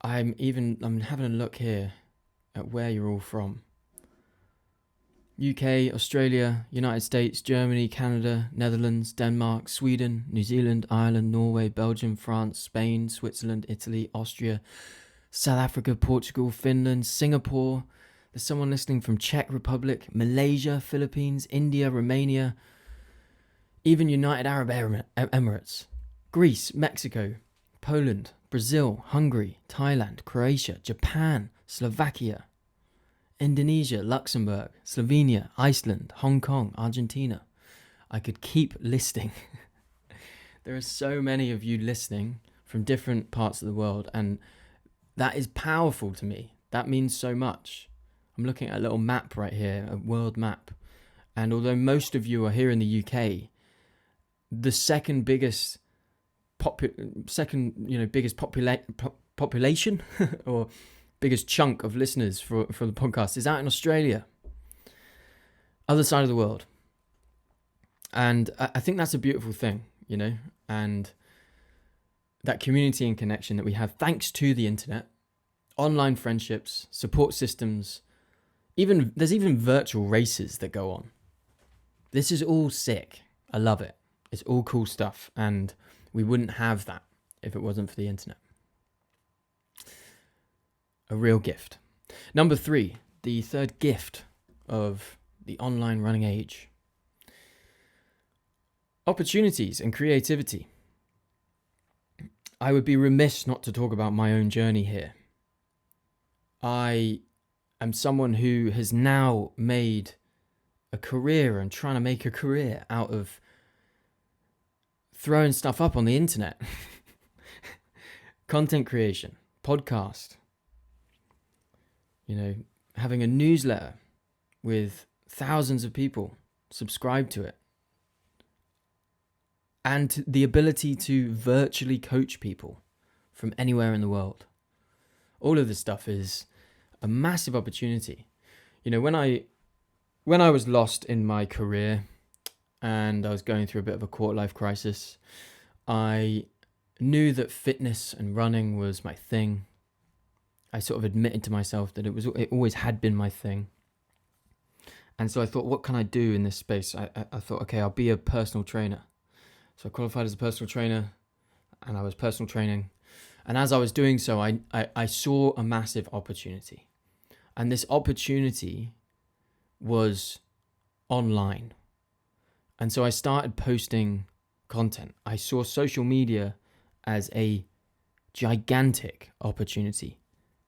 I'm having a look here at where you're all from. UK, Australia, United States, Germany, Canada, Netherlands, Denmark, Sweden, New Zealand, Ireland, Norway, Belgium, France, Spain, Switzerland, Italy, Austria, South Africa, Portugal, Finland, Singapore. There's someone listening from Czech Republic, Malaysia, Philippines, India, Romania, even United Arab Emirates, Greece, Mexico, Poland, Brazil, Hungary, Thailand, Croatia, Japan, Slovakia, Indonesia, Luxembourg, Slovenia, Iceland, Hong Kong, Argentina. I could keep listing. There are so many of you listening from different parts of the world, and that is powerful to me. That means so much. I'm looking at a little map right here, a world map. And although most of you are here in the UK, the second biggest population or biggest chunk of listeners for the podcast is out in Australia, other side of the world. And I think that's a beautiful thing, and that community and connection that we have thanks to the internet, online friendships, support systems, there's even virtual races that go on. This is all sick. I love it. It's all cool stuff, and we wouldn't have that if it wasn't for the internet. A real gift. Number 3, the third gift of the online running age. Opportunities and creativity. I would be remiss not to talk about my own journey here. I am someone who has now made a career and trying to make a career out of throwing stuff up on the internet. Content creation, podcast, having a newsletter with thousands of people subscribe to it. And the ability to virtually coach people from anywhere in the world. All of this stuff is a massive opportunity. When I was lost in my career and I was going through a bit of a quarter-life crisis, I knew that fitness and running was my thing. I sort of admitted to myself that it always had been my thing. And so I thought, what can I do in this space? I thought, okay, I'll be a personal trainer. So I qualified as a personal trainer and I was personal training. And as I was doing so, I saw a massive opportunity. And this opportunity was online. And so I started posting content. I saw social media as a gigantic opportunity.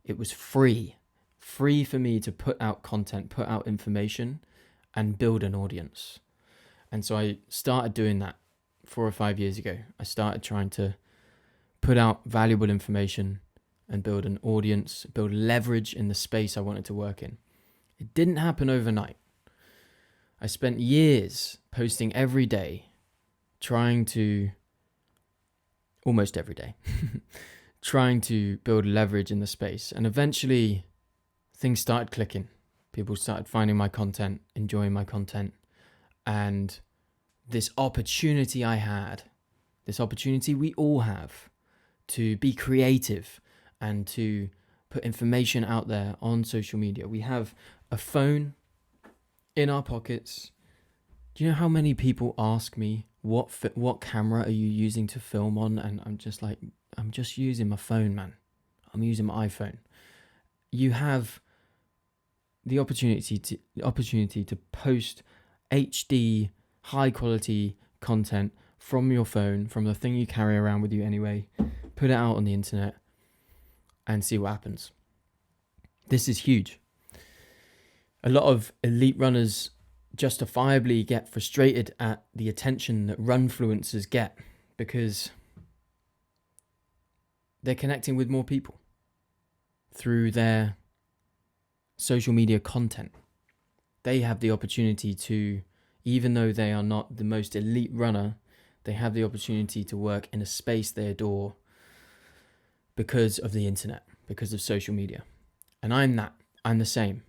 It was free for me to put out content, put out information, and build an audience. And so I started doing that 4 or 5 years ago. I started trying to put out valuable information and build an audience, build leverage in the space I wanted to work in. It didn't happen overnight. I spent years posting every day, almost every day, trying to build leverage in the space. And eventually things started clicking. People started finding my content, enjoying my content. And this opportunity I had, this opportunity we all have to be creative and to put information out there on social media. We have a phone in our pockets. Do you know how many people ask me, what camera are you using to film on? And I'm just like, I'm just using my phone, man. I'm using my iPhone. You have the opportunity to post HD, high quality content from your phone, from the thing you carry around with you anyway, put it out on the internet and see what happens. This is huge. A lot of elite runners justifiably get frustrated at the attention that runfluencers get because they're connecting with more people through their social media content. They have the opportunity to, even though they are not the most elite runner, they have the opportunity to work in a space they adore because of the internet, because of social media. And I'm the same.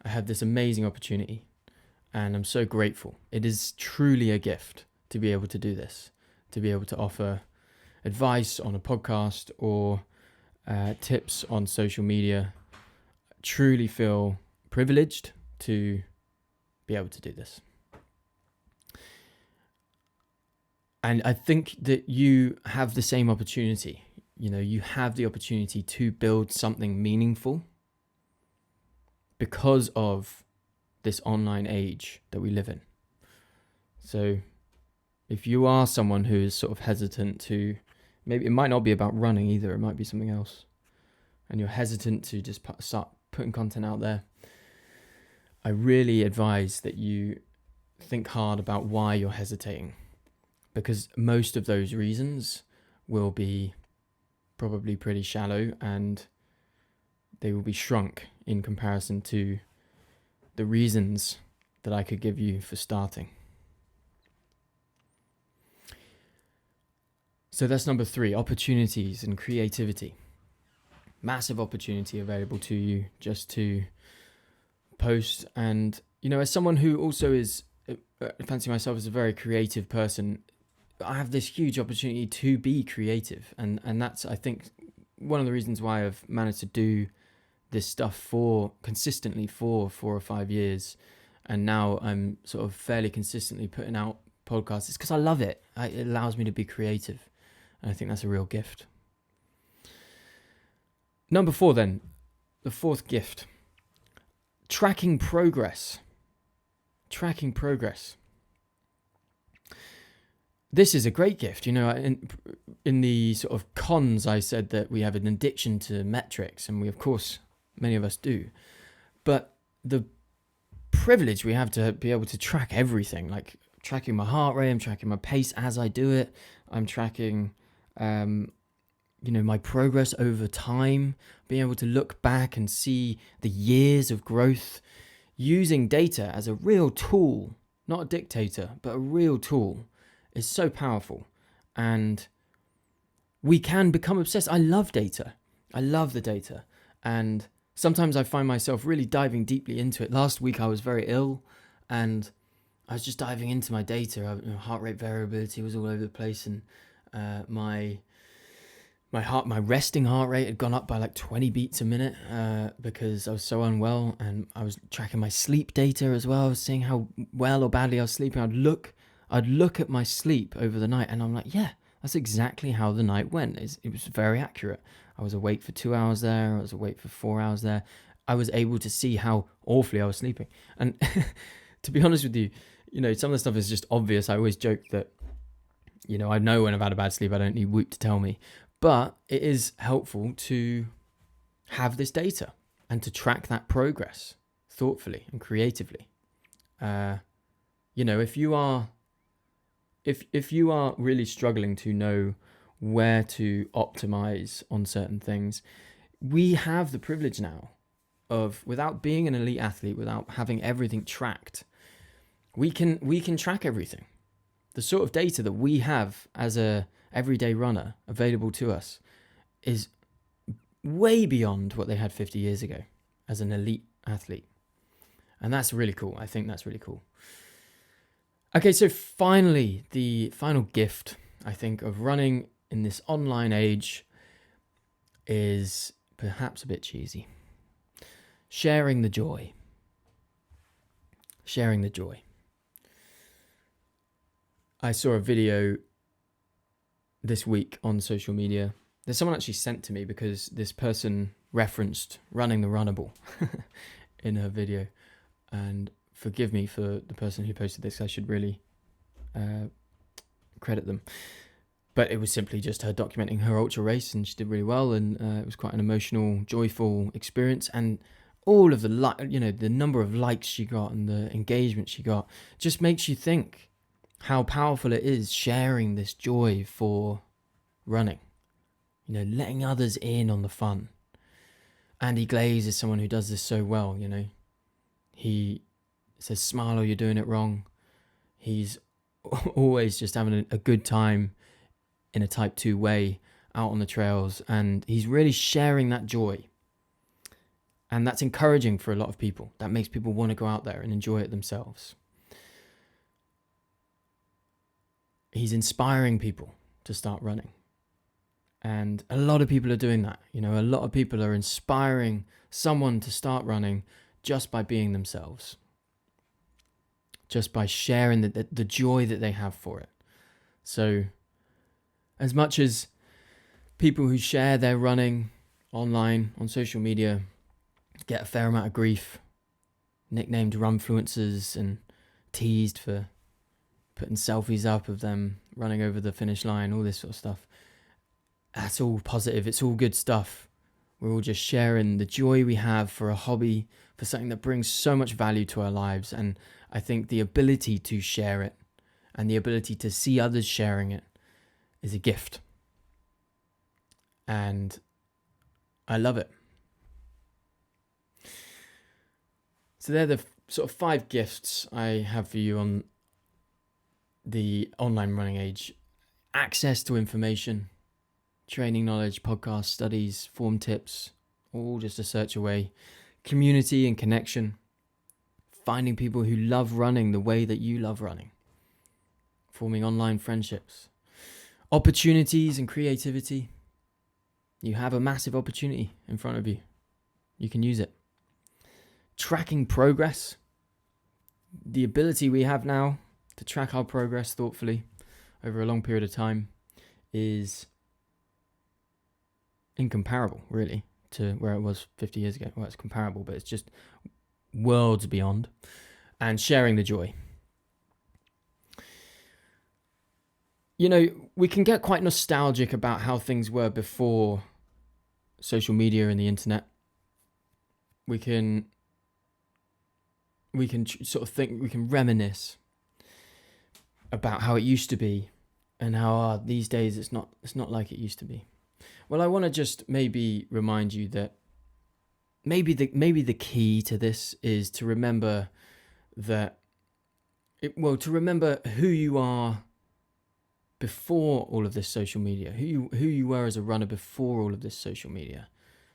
I have this amazing opportunity and I'm so grateful. It is truly a gift to be able to do this, to be able to offer advice on a podcast or tips on social media. Truly feel privileged to be able to do this. And I think that you have the same opportunity. You have the opportunity to build something meaningful because of this online age that we live in. So if you are someone who is sort of hesitant to, maybe it might not be about running either, it might be something else, and you're hesitant to just start putting content out there, I really advise that you think hard about why you're hesitating, because most of those reasons will be probably pretty shallow and they will be shrunk in comparison to the reasons that I could give you for starting. So that's number 3, opportunities and creativity. Massive opportunity available to you just to post. And, as someone who also is, fancy myself as a very creative person, I have this huge opportunity to be creative. And that's, I think, one of the reasons why I've managed to do this stuff consistently for 4 or 5 years. And now I'm sort of fairly consistently putting out podcasts. It's because I love it. It allows me to be creative. And I think that's a real gift. Number 4 then, the 4th gift. Tracking progress. Tracking progress. This is a great gift. In the sort of cons, I said that we have an addiction to metrics, and we, of course, many of us do. But the privilege we have to be able to track everything, like tracking my heart rate, I'm tracking my pace as I do it, I'm tracking, my progress over time, being able to look back and see the years of growth, using data as a real tool, not a dictator, but a real tool, is so powerful. And we can become obsessed. I love data. I love the data. And sometimes I find myself really diving deeply into it. Last week I was very ill and I was just diving into my data. Heart rate variability was all over the place, and my resting heart rate had gone up by like 20 beats a minute because I was so unwell, and I was tracking my sleep data as well. I was seeing how well or badly I was sleeping. I'd look at my sleep over the night and I'm like, yeah, that's exactly how the night went. It was very accurate. I was awake for 2 hours there. I was awake for 4 hours there. I was able to see how awfully I was sleeping. And to be honest with you, some of the stuff is just obvious. I always joke that, I know when I've had a bad sleep. I don't need Whoop to tell me. But it is helpful to have this data and to track that progress thoughtfully and creatively. If you are really struggling to know where to optimize on certain things, we have the privilege now of, without being an elite athlete, without having everything tracked, we can track everything. The sort of data that we have as a everyday runner available to us is way beyond what they had 50 years ago as an elite athlete. And that's really cool. I think that's really cool. Okay, so finally, the final gift, I think, of running in this online age is perhaps a bit cheesy. Sharing the joy. Sharing the joy. I saw a video this week on social media. There's someone actually sent to me because this person referenced running the runnable in her video. And forgive me for the person who posted this. I should really credit them. But it was simply just her documenting her ultra race, and she did really well. And it was quite an emotional, joyful experience. And all of the the number of likes she got and the engagement she got just makes you think how powerful it is sharing this joy for running. Letting others in on the fun. Andy Glaze is someone who does this so well. He says, smile or you're doing it wrong. He's always just having a good time in a type 2 way out on the trails, and he's really sharing that joy. And that's encouraging for a lot of people. That makes people want to go out there and enjoy it themselves. He's inspiring people to start running. And a lot of people are doing that. A lot of people are inspiring someone to start running just by being themselves. Just by sharing the joy that they have for it. So, as much as people who share their running online, on social media, get a fair amount of grief, nicknamed runfluencers and teased for putting selfies up of them running over the finish line, all this sort of stuff. That's all positive. It's all good stuff. We're all just sharing the joy we have for a hobby, for something that brings so much value to our lives. And I think the ability to share it and the ability to see others sharing it is a gift. And I love it. So they're the sort of 5 gifts I have for you on the online running age. Access to information, training knowledge, podcasts, studies, form tips, all just a search away. Community and connection. Finding people who love running the way that you love running. Forming online friendships. Opportunities and creativity. You have a massive opportunity in front of you. You can use it. Tracking progress. The ability we have now to track our progress thoughtfully over a long period of time is incomparable, really, to where it was 50 years ago. Well, it's comparable, but it's just worlds beyond. And sharing the joy. You know, we can get quite nostalgic about how things were before social media and the internet. We can sort of think, we can reminisce about how it used to be and how these days it's not like it used to be. Well, I want to just maybe remind you that maybe the key to this is to remember to remember who you are before all of this social media, who you were as a runner before all of this social media,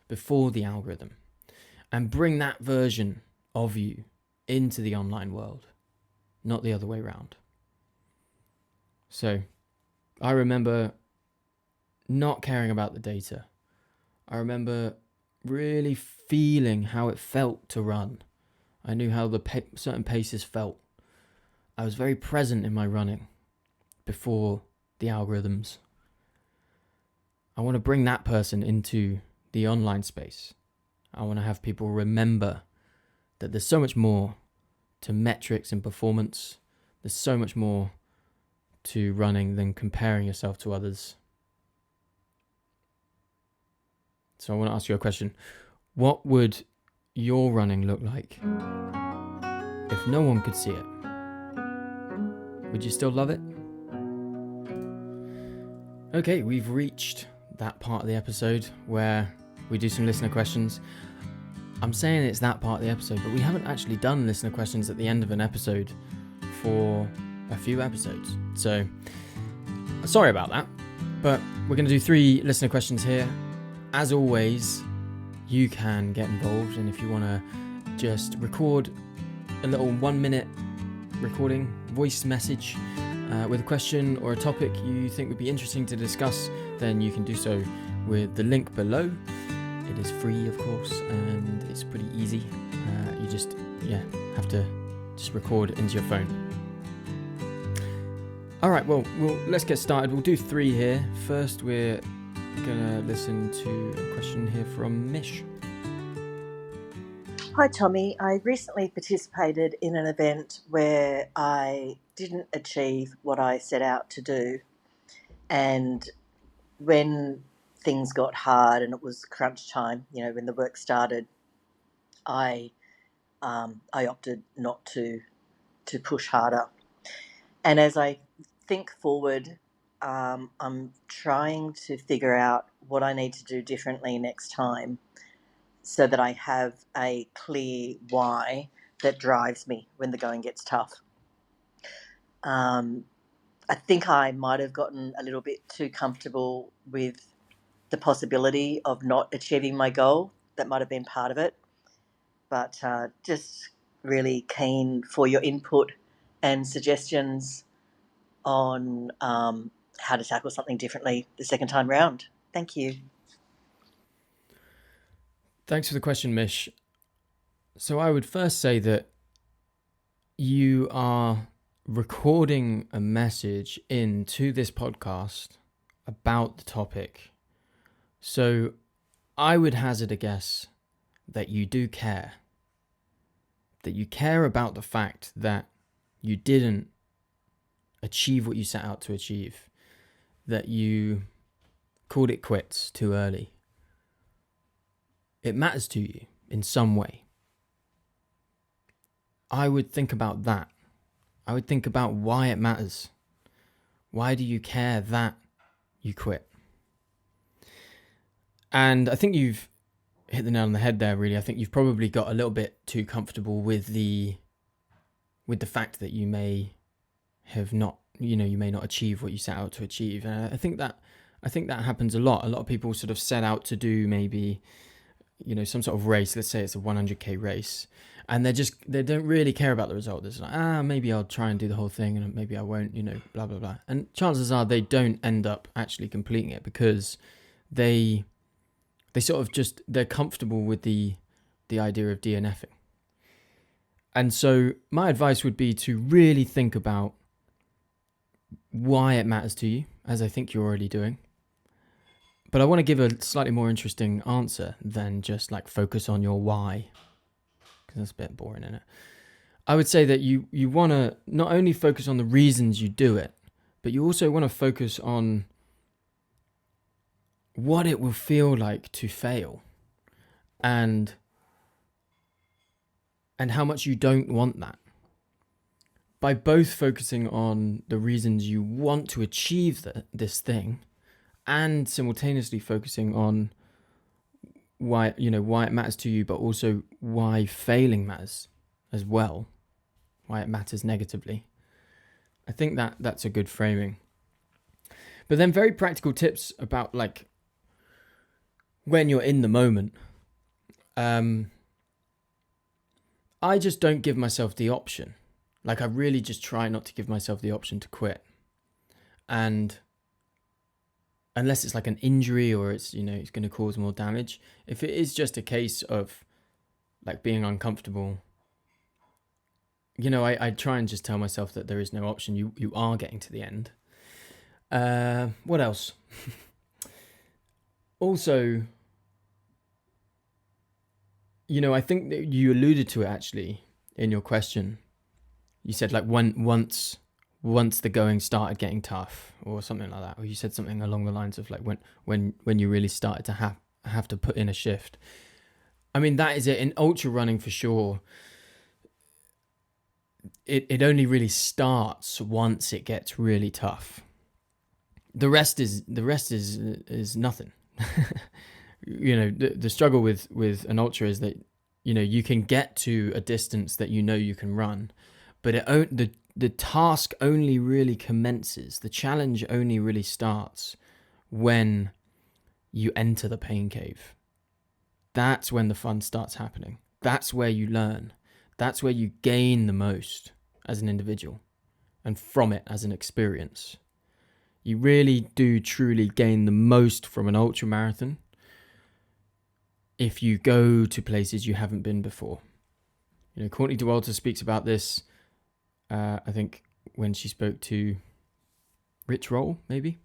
before the algorithm, and bring that version of you into the online world, not the other way around. So I remember not caring about the data. I remember really feeling how it felt to run. I knew how the certain paces felt. I was very present in my running before the algorithms. I want to bring that person into the online space. I want to have people remember that there's so much more to metrics and performance. There's so much more to running than comparing yourself to others. So I want to ask you a question. What would your running look like if no one could see it? Would you still love it? Okay, we've reached that part of the episode where we do some listener questions. I'm saying it's that part of the episode, but we haven't actually done listener questions at the end of an episode for a few episodes. So, sorry about that, but we're going to do 3 listener questions here. As always, you can get involved, and if you want to just record a little 1-minute recording, voice message with a question or a topic you think would be interesting to discuss, then you can do so with the link below. It is free, of course, and it's pretty easy. You just have to just record into your phone. All right, well, let's get started. We'll do 3 here. First, we're gonna listen to a question here from Mish. Hi Tommy, I recently participated in an event where I didn't achieve what I set out to do, and when things got hard and it was crunch time, when the work started, I opted not to push harder. And as I think forward, I'm trying to figure out what I need to do differently next time, so that I have a clear why that drives me when the going gets tough. I think I might have gotten a little bit too comfortable with the possibility of not achieving my goal. That might have been part of it. But just really keen for your input and suggestions on how to tackle something differently the second time round. Thank you. Thanks for the question, Mish. So I would first say that you are recording a message into this podcast about the topic. So I would hazard a guess that you do care. That you care about the fact that you didn't achieve what you set out to achieve. That you called it quits too early. It matters to you in some way. I would think about that. I would think about why it matters. Why do you care that you quit? And I think you've hit the nail on the head there, really. I think you've probably got a little bit too comfortable with the fact that you may have not, you may not achieve what you set out to achieve. And I think that happens a lot. A lot of people sort of set out to do maybe, some sort of race. Let's say it's a 100k race, and they don't really care about the result. It's like, maybe I'll try and do the whole thing, and maybe I won't, blah blah blah. And chances are they don't end up actually completing it because they sort of they're comfortable with the idea of DNFing. And so my advice would be to really think about why it matters to you, as I think you're already doing. But I want to give a slightly more interesting answer than just like focus on your why, because that's a bit boring, isn't it? I would say that you want to not only focus on the reasons you do it, but you also want to focus on what it will feel like to fail, and how much you don't want that. By both focusing on the reasons you want to achieve this thing, and simultaneously focusing on why it matters to you, but also why failing matters as well, why it matters negatively. I think that's a good framing. But then very practical tips about like when you're in the moment. I just don't give myself the option. Like, I really just try not to give myself the option to quit. And unless it's like an injury or it's, it's going to cause more damage. If it is just a case of like being uncomfortable, I try and just tell myself that there is no option. You are getting to the end. What else? Also, I think that you alluded to it actually in your question. You said like once the going started getting tough or something like that, or you said something along the lines of like when you really started to have to put in a shift. I mean, that is it in ultra running for sure. It only really starts once it gets really tough. The rest is nothing. The struggle with an ultra is that you can get to a distance that you can run, but the task only really commences. The challenge only really starts when you enter the pain cave. That's when the fun starts happening. That's where you learn. That's where you gain the most as an individual, and from it as an experience. You really do truly gain the most from an ultra marathon if you go to places you haven't been before. Courtney Dauwalter speaks about this, I think, when she spoke to Rich Roll, maybe.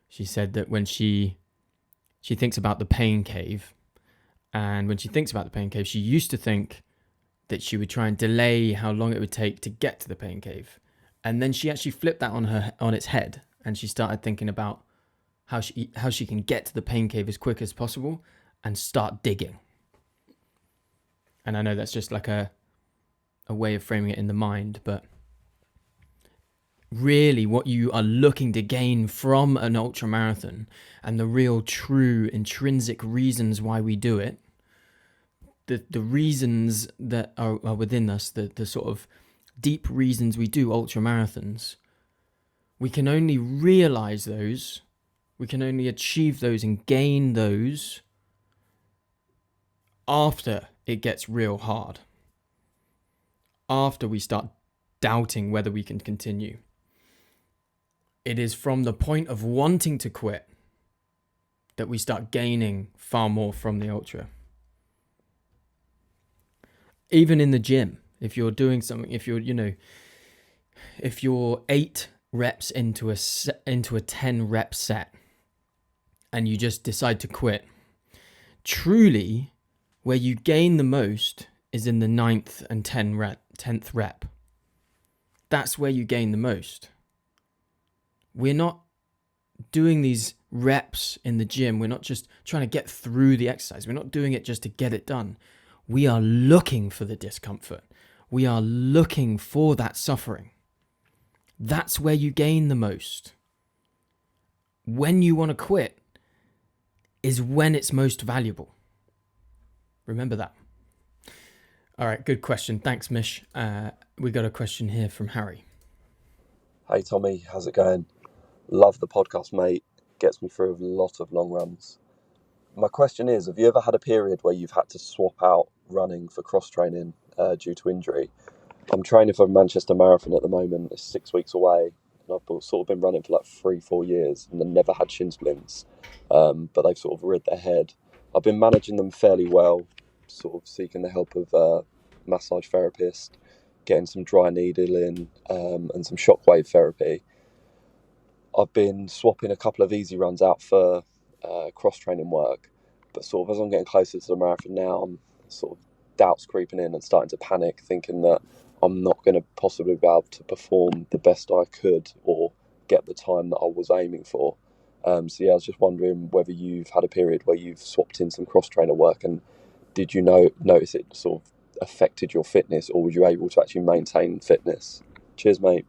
She said that when she thinks about the pain cave, and when she thinks about the pain cave, she used to think that she would try and delay how long it would take to get to the pain cave. And then she actually flipped that on its head, and she started thinking about how she can get to the pain cave as quick as possible and start digging. And I know that's just like a way of framing it in the mind, but really what you are looking to gain from an ultra marathon, and the real true intrinsic reasons why we do it, the reasons that are within us, the sort of deep reasons we do ultra marathons, we can only realize those, we can only achieve those and gain those after it gets real hard, after we start doubting whether we can continue. It is from the point of wanting to quit that we start gaining far more from the ultra. Even in the gym, if you're doing something, if you're 8 reps into a 10 rep set and you just decide to quit, truly where you gain the most is in the 9th and 10th rep. That's where you gain the most. We're not doing these reps in the gym. We're not just trying to get through the exercise. We're not doing it just to get it done. We are looking for the discomfort. We are looking for that suffering. That's where you gain the most. When you want to quit is when it's most valuable. Remember that. All right, good question. Thanks, Mish. We got a question here from Harry. Hey Tommy, how's it going? Love the podcast, mate. Gets me through a lot of long runs. My question is, have you ever had a period where you've had to swap out running for cross training due to injury? I'm training for Manchester Marathon at the moment. It's 6 weeks away, and I've sort of been running for like 3-4 years and then never had shin splints, but they've sort of reared their head. I've been managing them fairly well, sort of seeking the help of a massage therapist, getting some dry needling and some shockwave therapy. I've been swapping a couple of easy runs out for cross training work, but sort of as I'm getting closer to the marathon now, I'm sort of doubts creeping in and starting to panic, thinking that I'm not going to possibly be able to perform the best I could or get the time that I was aiming for. So yeah, I was just wondering whether you've had a period where you've swapped in some cross trainer work, and did you notice it sort of affected your fitness, or were you able to actually maintain fitness? Cheers, mate.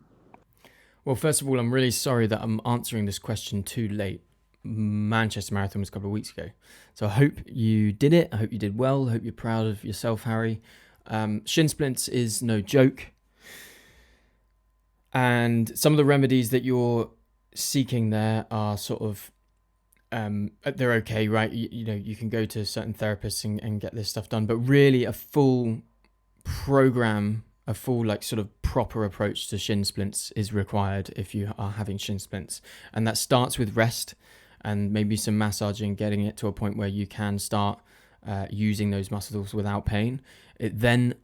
Well, first of all, I'm really sorry that I'm answering this question too late. Manchester Marathon was a couple of weeks ago. So I hope you did it. I hope you did well. I hope you're proud of yourself, Harry. Shin splints is no joke. And some of the remedies that you're seeking there are sort of, they're okay, right? You know, you can go to certain therapists and get this stuff done. But really a full program, a full like sort of proper approach to shin splints is required if you are having shin splints. And that starts with rest and maybe some massaging, getting it to a point where you can start using those muscles without pain. It then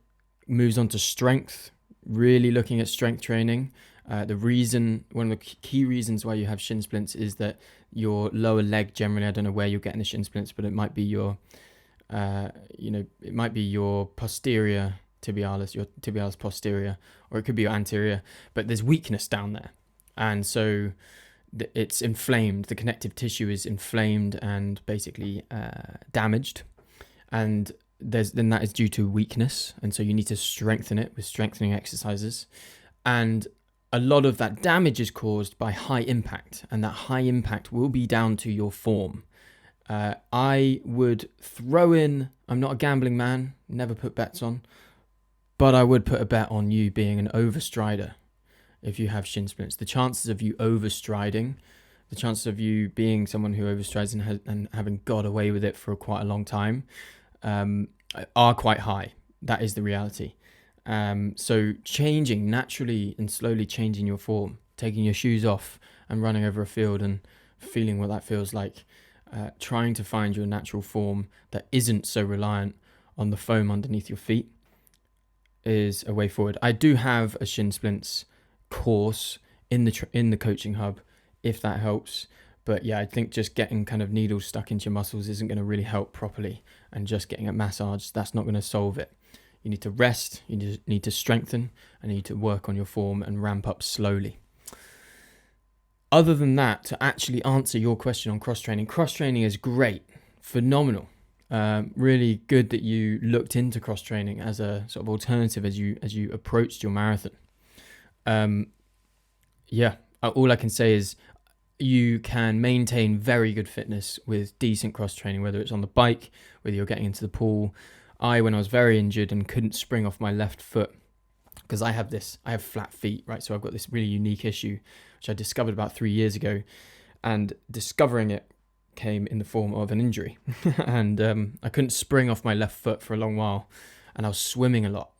moves on to strength, really looking at strength training. One of the key reasons why you have shin splints is that your lower leg generally, I don't know where you're getting the shin splints, but it might be your, it might be your posterior tibialis, your tibialis posterior, or it could be your anterior, but there's weakness down there. And so it's inflamed, the connective tissue is inflamed and basically damaged. And then that is due to weakness. And so you need to strengthen it with strengthening exercises. And a lot of that damage is caused by high impact, and that high impact will be down to your form. I would throw in, I'm not a gambling man, never put bets on, but I would put a bet on you being an overstrider if you have shin splints. The chances of you overstriding, the chances of you being someone who overstrides and having got away with it for quite a long time are quite high. That is the reality. So changing naturally and slowly changing your form, taking your shoes off and running over a field and feeling what that feels like, trying to find your natural form that isn't so reliant on the foam underneath your feet is a way forward. I do have a shin splints course in the coaching hub, if that helps. But yeah, I think just getting kind of needles stuck into your muscles isn't going to really help properly, and just getting a massage, that's not going to solve it. You need to rest, you need to strengthen, and you need to work on your form and ramp up slowly. Other than that, to actually answer your question on cross training is great, phenomenal. Really good that you looked into cross training as a sort of alternative as you approached your marathon. All I can say is you can maintain very good fitness with decent cross training, whether it's on the bike, whether you're getting into the pool. When I was very injured and couldn't spring off my left foot, because I have flat feet, right? So I've got this really unique issue, which I discovered about 3 years ago, and discovering it came in the form of an injury. And I couldn't spring off my left foot for a long while, and I was swimming a lot.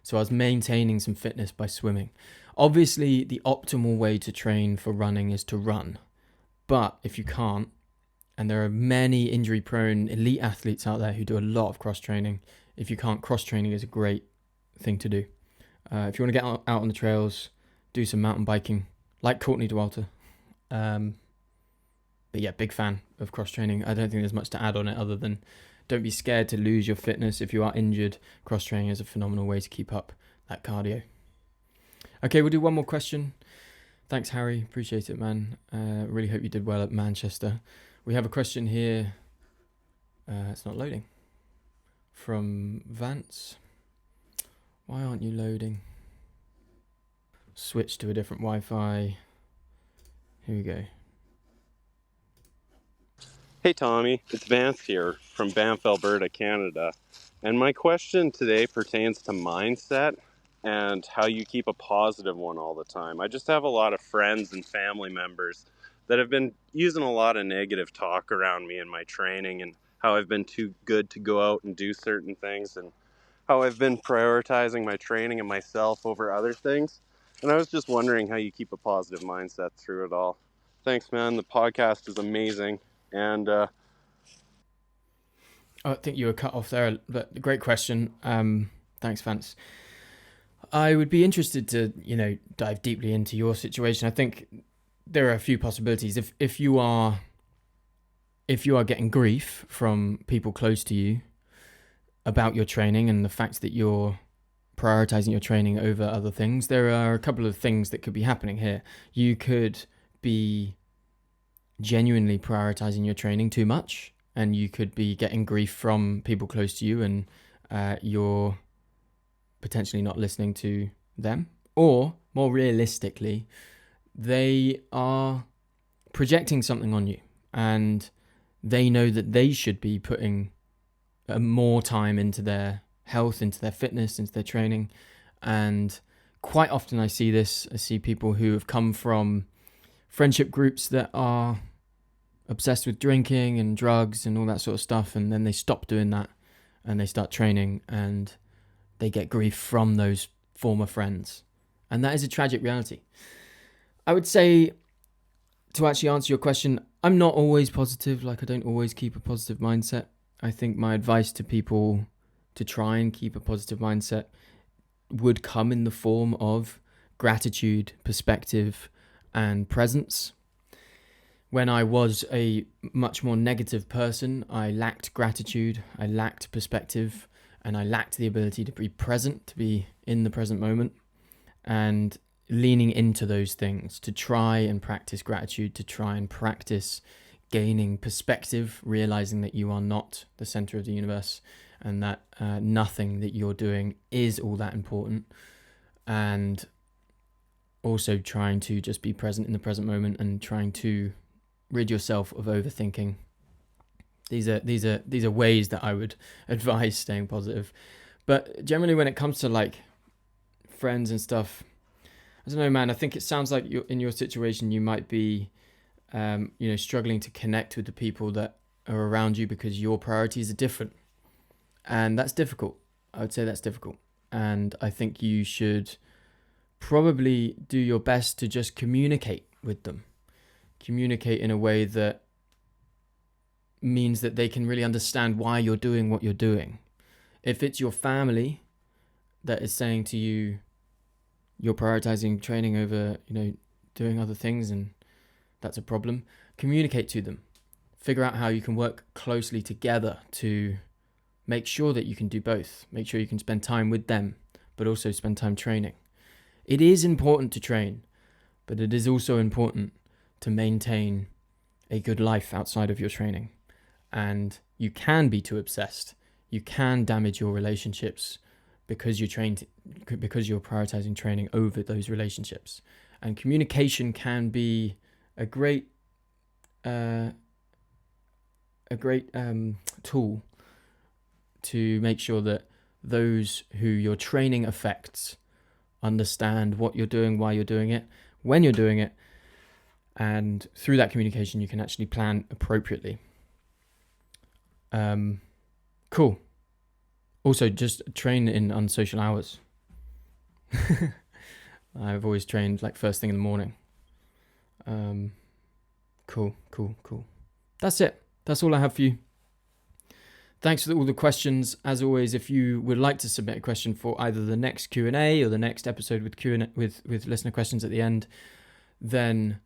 So I was maintaining some fitness by swimming. Obviously, the optimal way to train for running is to run. But if you can't, and there are many injury-prone elite athletes out there who do a lot of cross-training, if you can't, cross-training is a great thing to do. If you want to get out on the trails, do some mountain biking, like Courtney Dauwalter. But yeah, big fan of cross-training. I don't think there's much to add on it other than don't be scared to lose your fitness. If you are injured, cross-training is a phenomenal way to keep up that cardio. Okay, we'll do one more question. Thanks, Harry. Appreciate it, man. Really hope you did well at Manchester. We have a question here. It's not loading. From Vance. Why aren't you loading? Switch to a different Wi-Fi. Here we go. Hey Tommy, it's Vance here from Banff, Alberta, Canada. And my question today pertains to mindset and how you keep a positive one all the time. I just have a lot of friends and family members that have been using a lot of negative talk around me in my training, and how I've been too good to go out and do certain things, and how I've been prioritizing my training and myself over other things. And I was just wondering how you keep a positive mindset through it all. Thanks, man. The podcast is amazing. And I think you were cut off there, but great question. Thanks, Vance. I would be interested to, dive deeply into your situation. I think there are a few possibilities. If you are getting grief from people close to you about your training and the fact that you're prioritizing your training over other things, there are a couple of things that could be happening here. You could be genuinely prioritizing your training too much, and you could be getting grief from people close to you, and you're potentially not listening to them. Or more realistically, they are projecting something on you, and they know that they should be putting more time into their health, into their fitness, into their training. And quite often I see people who have come from friendship groups that are obsessed with drinking and drugs and all that sort of stuff, and then they stop doing that and they start training, and they get grief from those former friends. And that is a tragic reality. I would say, to actually answer your question, I'm not always positive. I don't always keep a positive mindset. I think my advice to people to try and keep a positive mindset would come in the form of gratitude, perspective, and presence. When I was a much more negative person, I lacked gratitude, I lacked perspective, and I lacked the ability to be present, to be in the present moment, and leaning into those things to try and practice gratitude, to try and practice gaining perspective, realizing that you are not the center of the universe, and that nothing that you're doing is all that important, and also trying to just be present in the present moment and trying to rid yourself of overthinking. These are ways that I would advise staying positive. But generally, when it comes to friends and stuff, I don't know, man. I think it sounds like in your situation, you might be, struggling to connect with the people that are around you because your priorities are different, and that's difficult. I would say that's difficult, and I think you should probably do your best to just communicate with them. Communicate in a way that means that they can really understand why you're doing what you're doing. If it's your family that is saying to you, you're prioritizing training over, doing other things, and that's a problem, communicate to them. Figure out how you can work closely together to make sure that you can do both. Make sure you can spend time with them, but also spend time training. It is important to train, but it is also important to maintain a good life outside of your training. And you can be too obsessed. You can damage your relationships because you're prioritizing training over those relationships. And communication can be a great tool to make sure that those who your training affects understand what you're doing, why you're doing it, when you're doing it, and through that communication you can actually plan appropriately. Cool. Also, just train in unsocial hours. I've always trained first thing in the morning. Cool. That's it. That's all I have for you. Thanks for all the questions. As always, if you would like to submit a question for either the next Q&A or the next episode with Q&A with listener questions at the end, then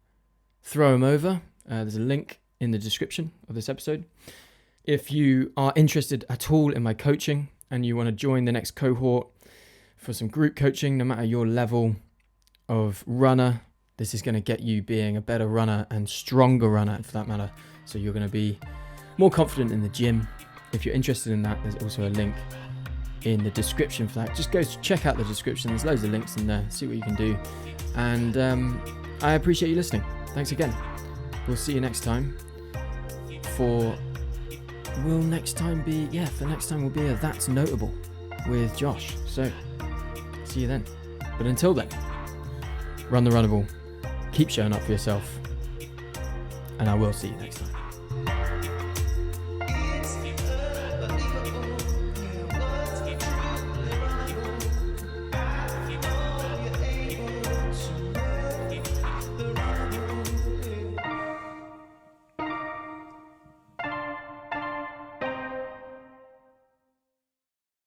throw them over. There's a link in the description of this episode. If you are interested at all in my coaching and you want to join the next cohort for some group coaching, no matter your level of runner, this is going to get you being a better runner and stronger runner for that matter. So you're going to be more confident in the gym. If you're interested in that, there's also a link in the description for that. Just go check out the description. There's loads of links in there. See what you can do. And I appreciate you listening. Thanks again. We'll see you next time for will next time be, for next time will be a That's Notable with Josh. So, see you then. But until then, run the runnable, keep showing up for yourself, and I will see you next time.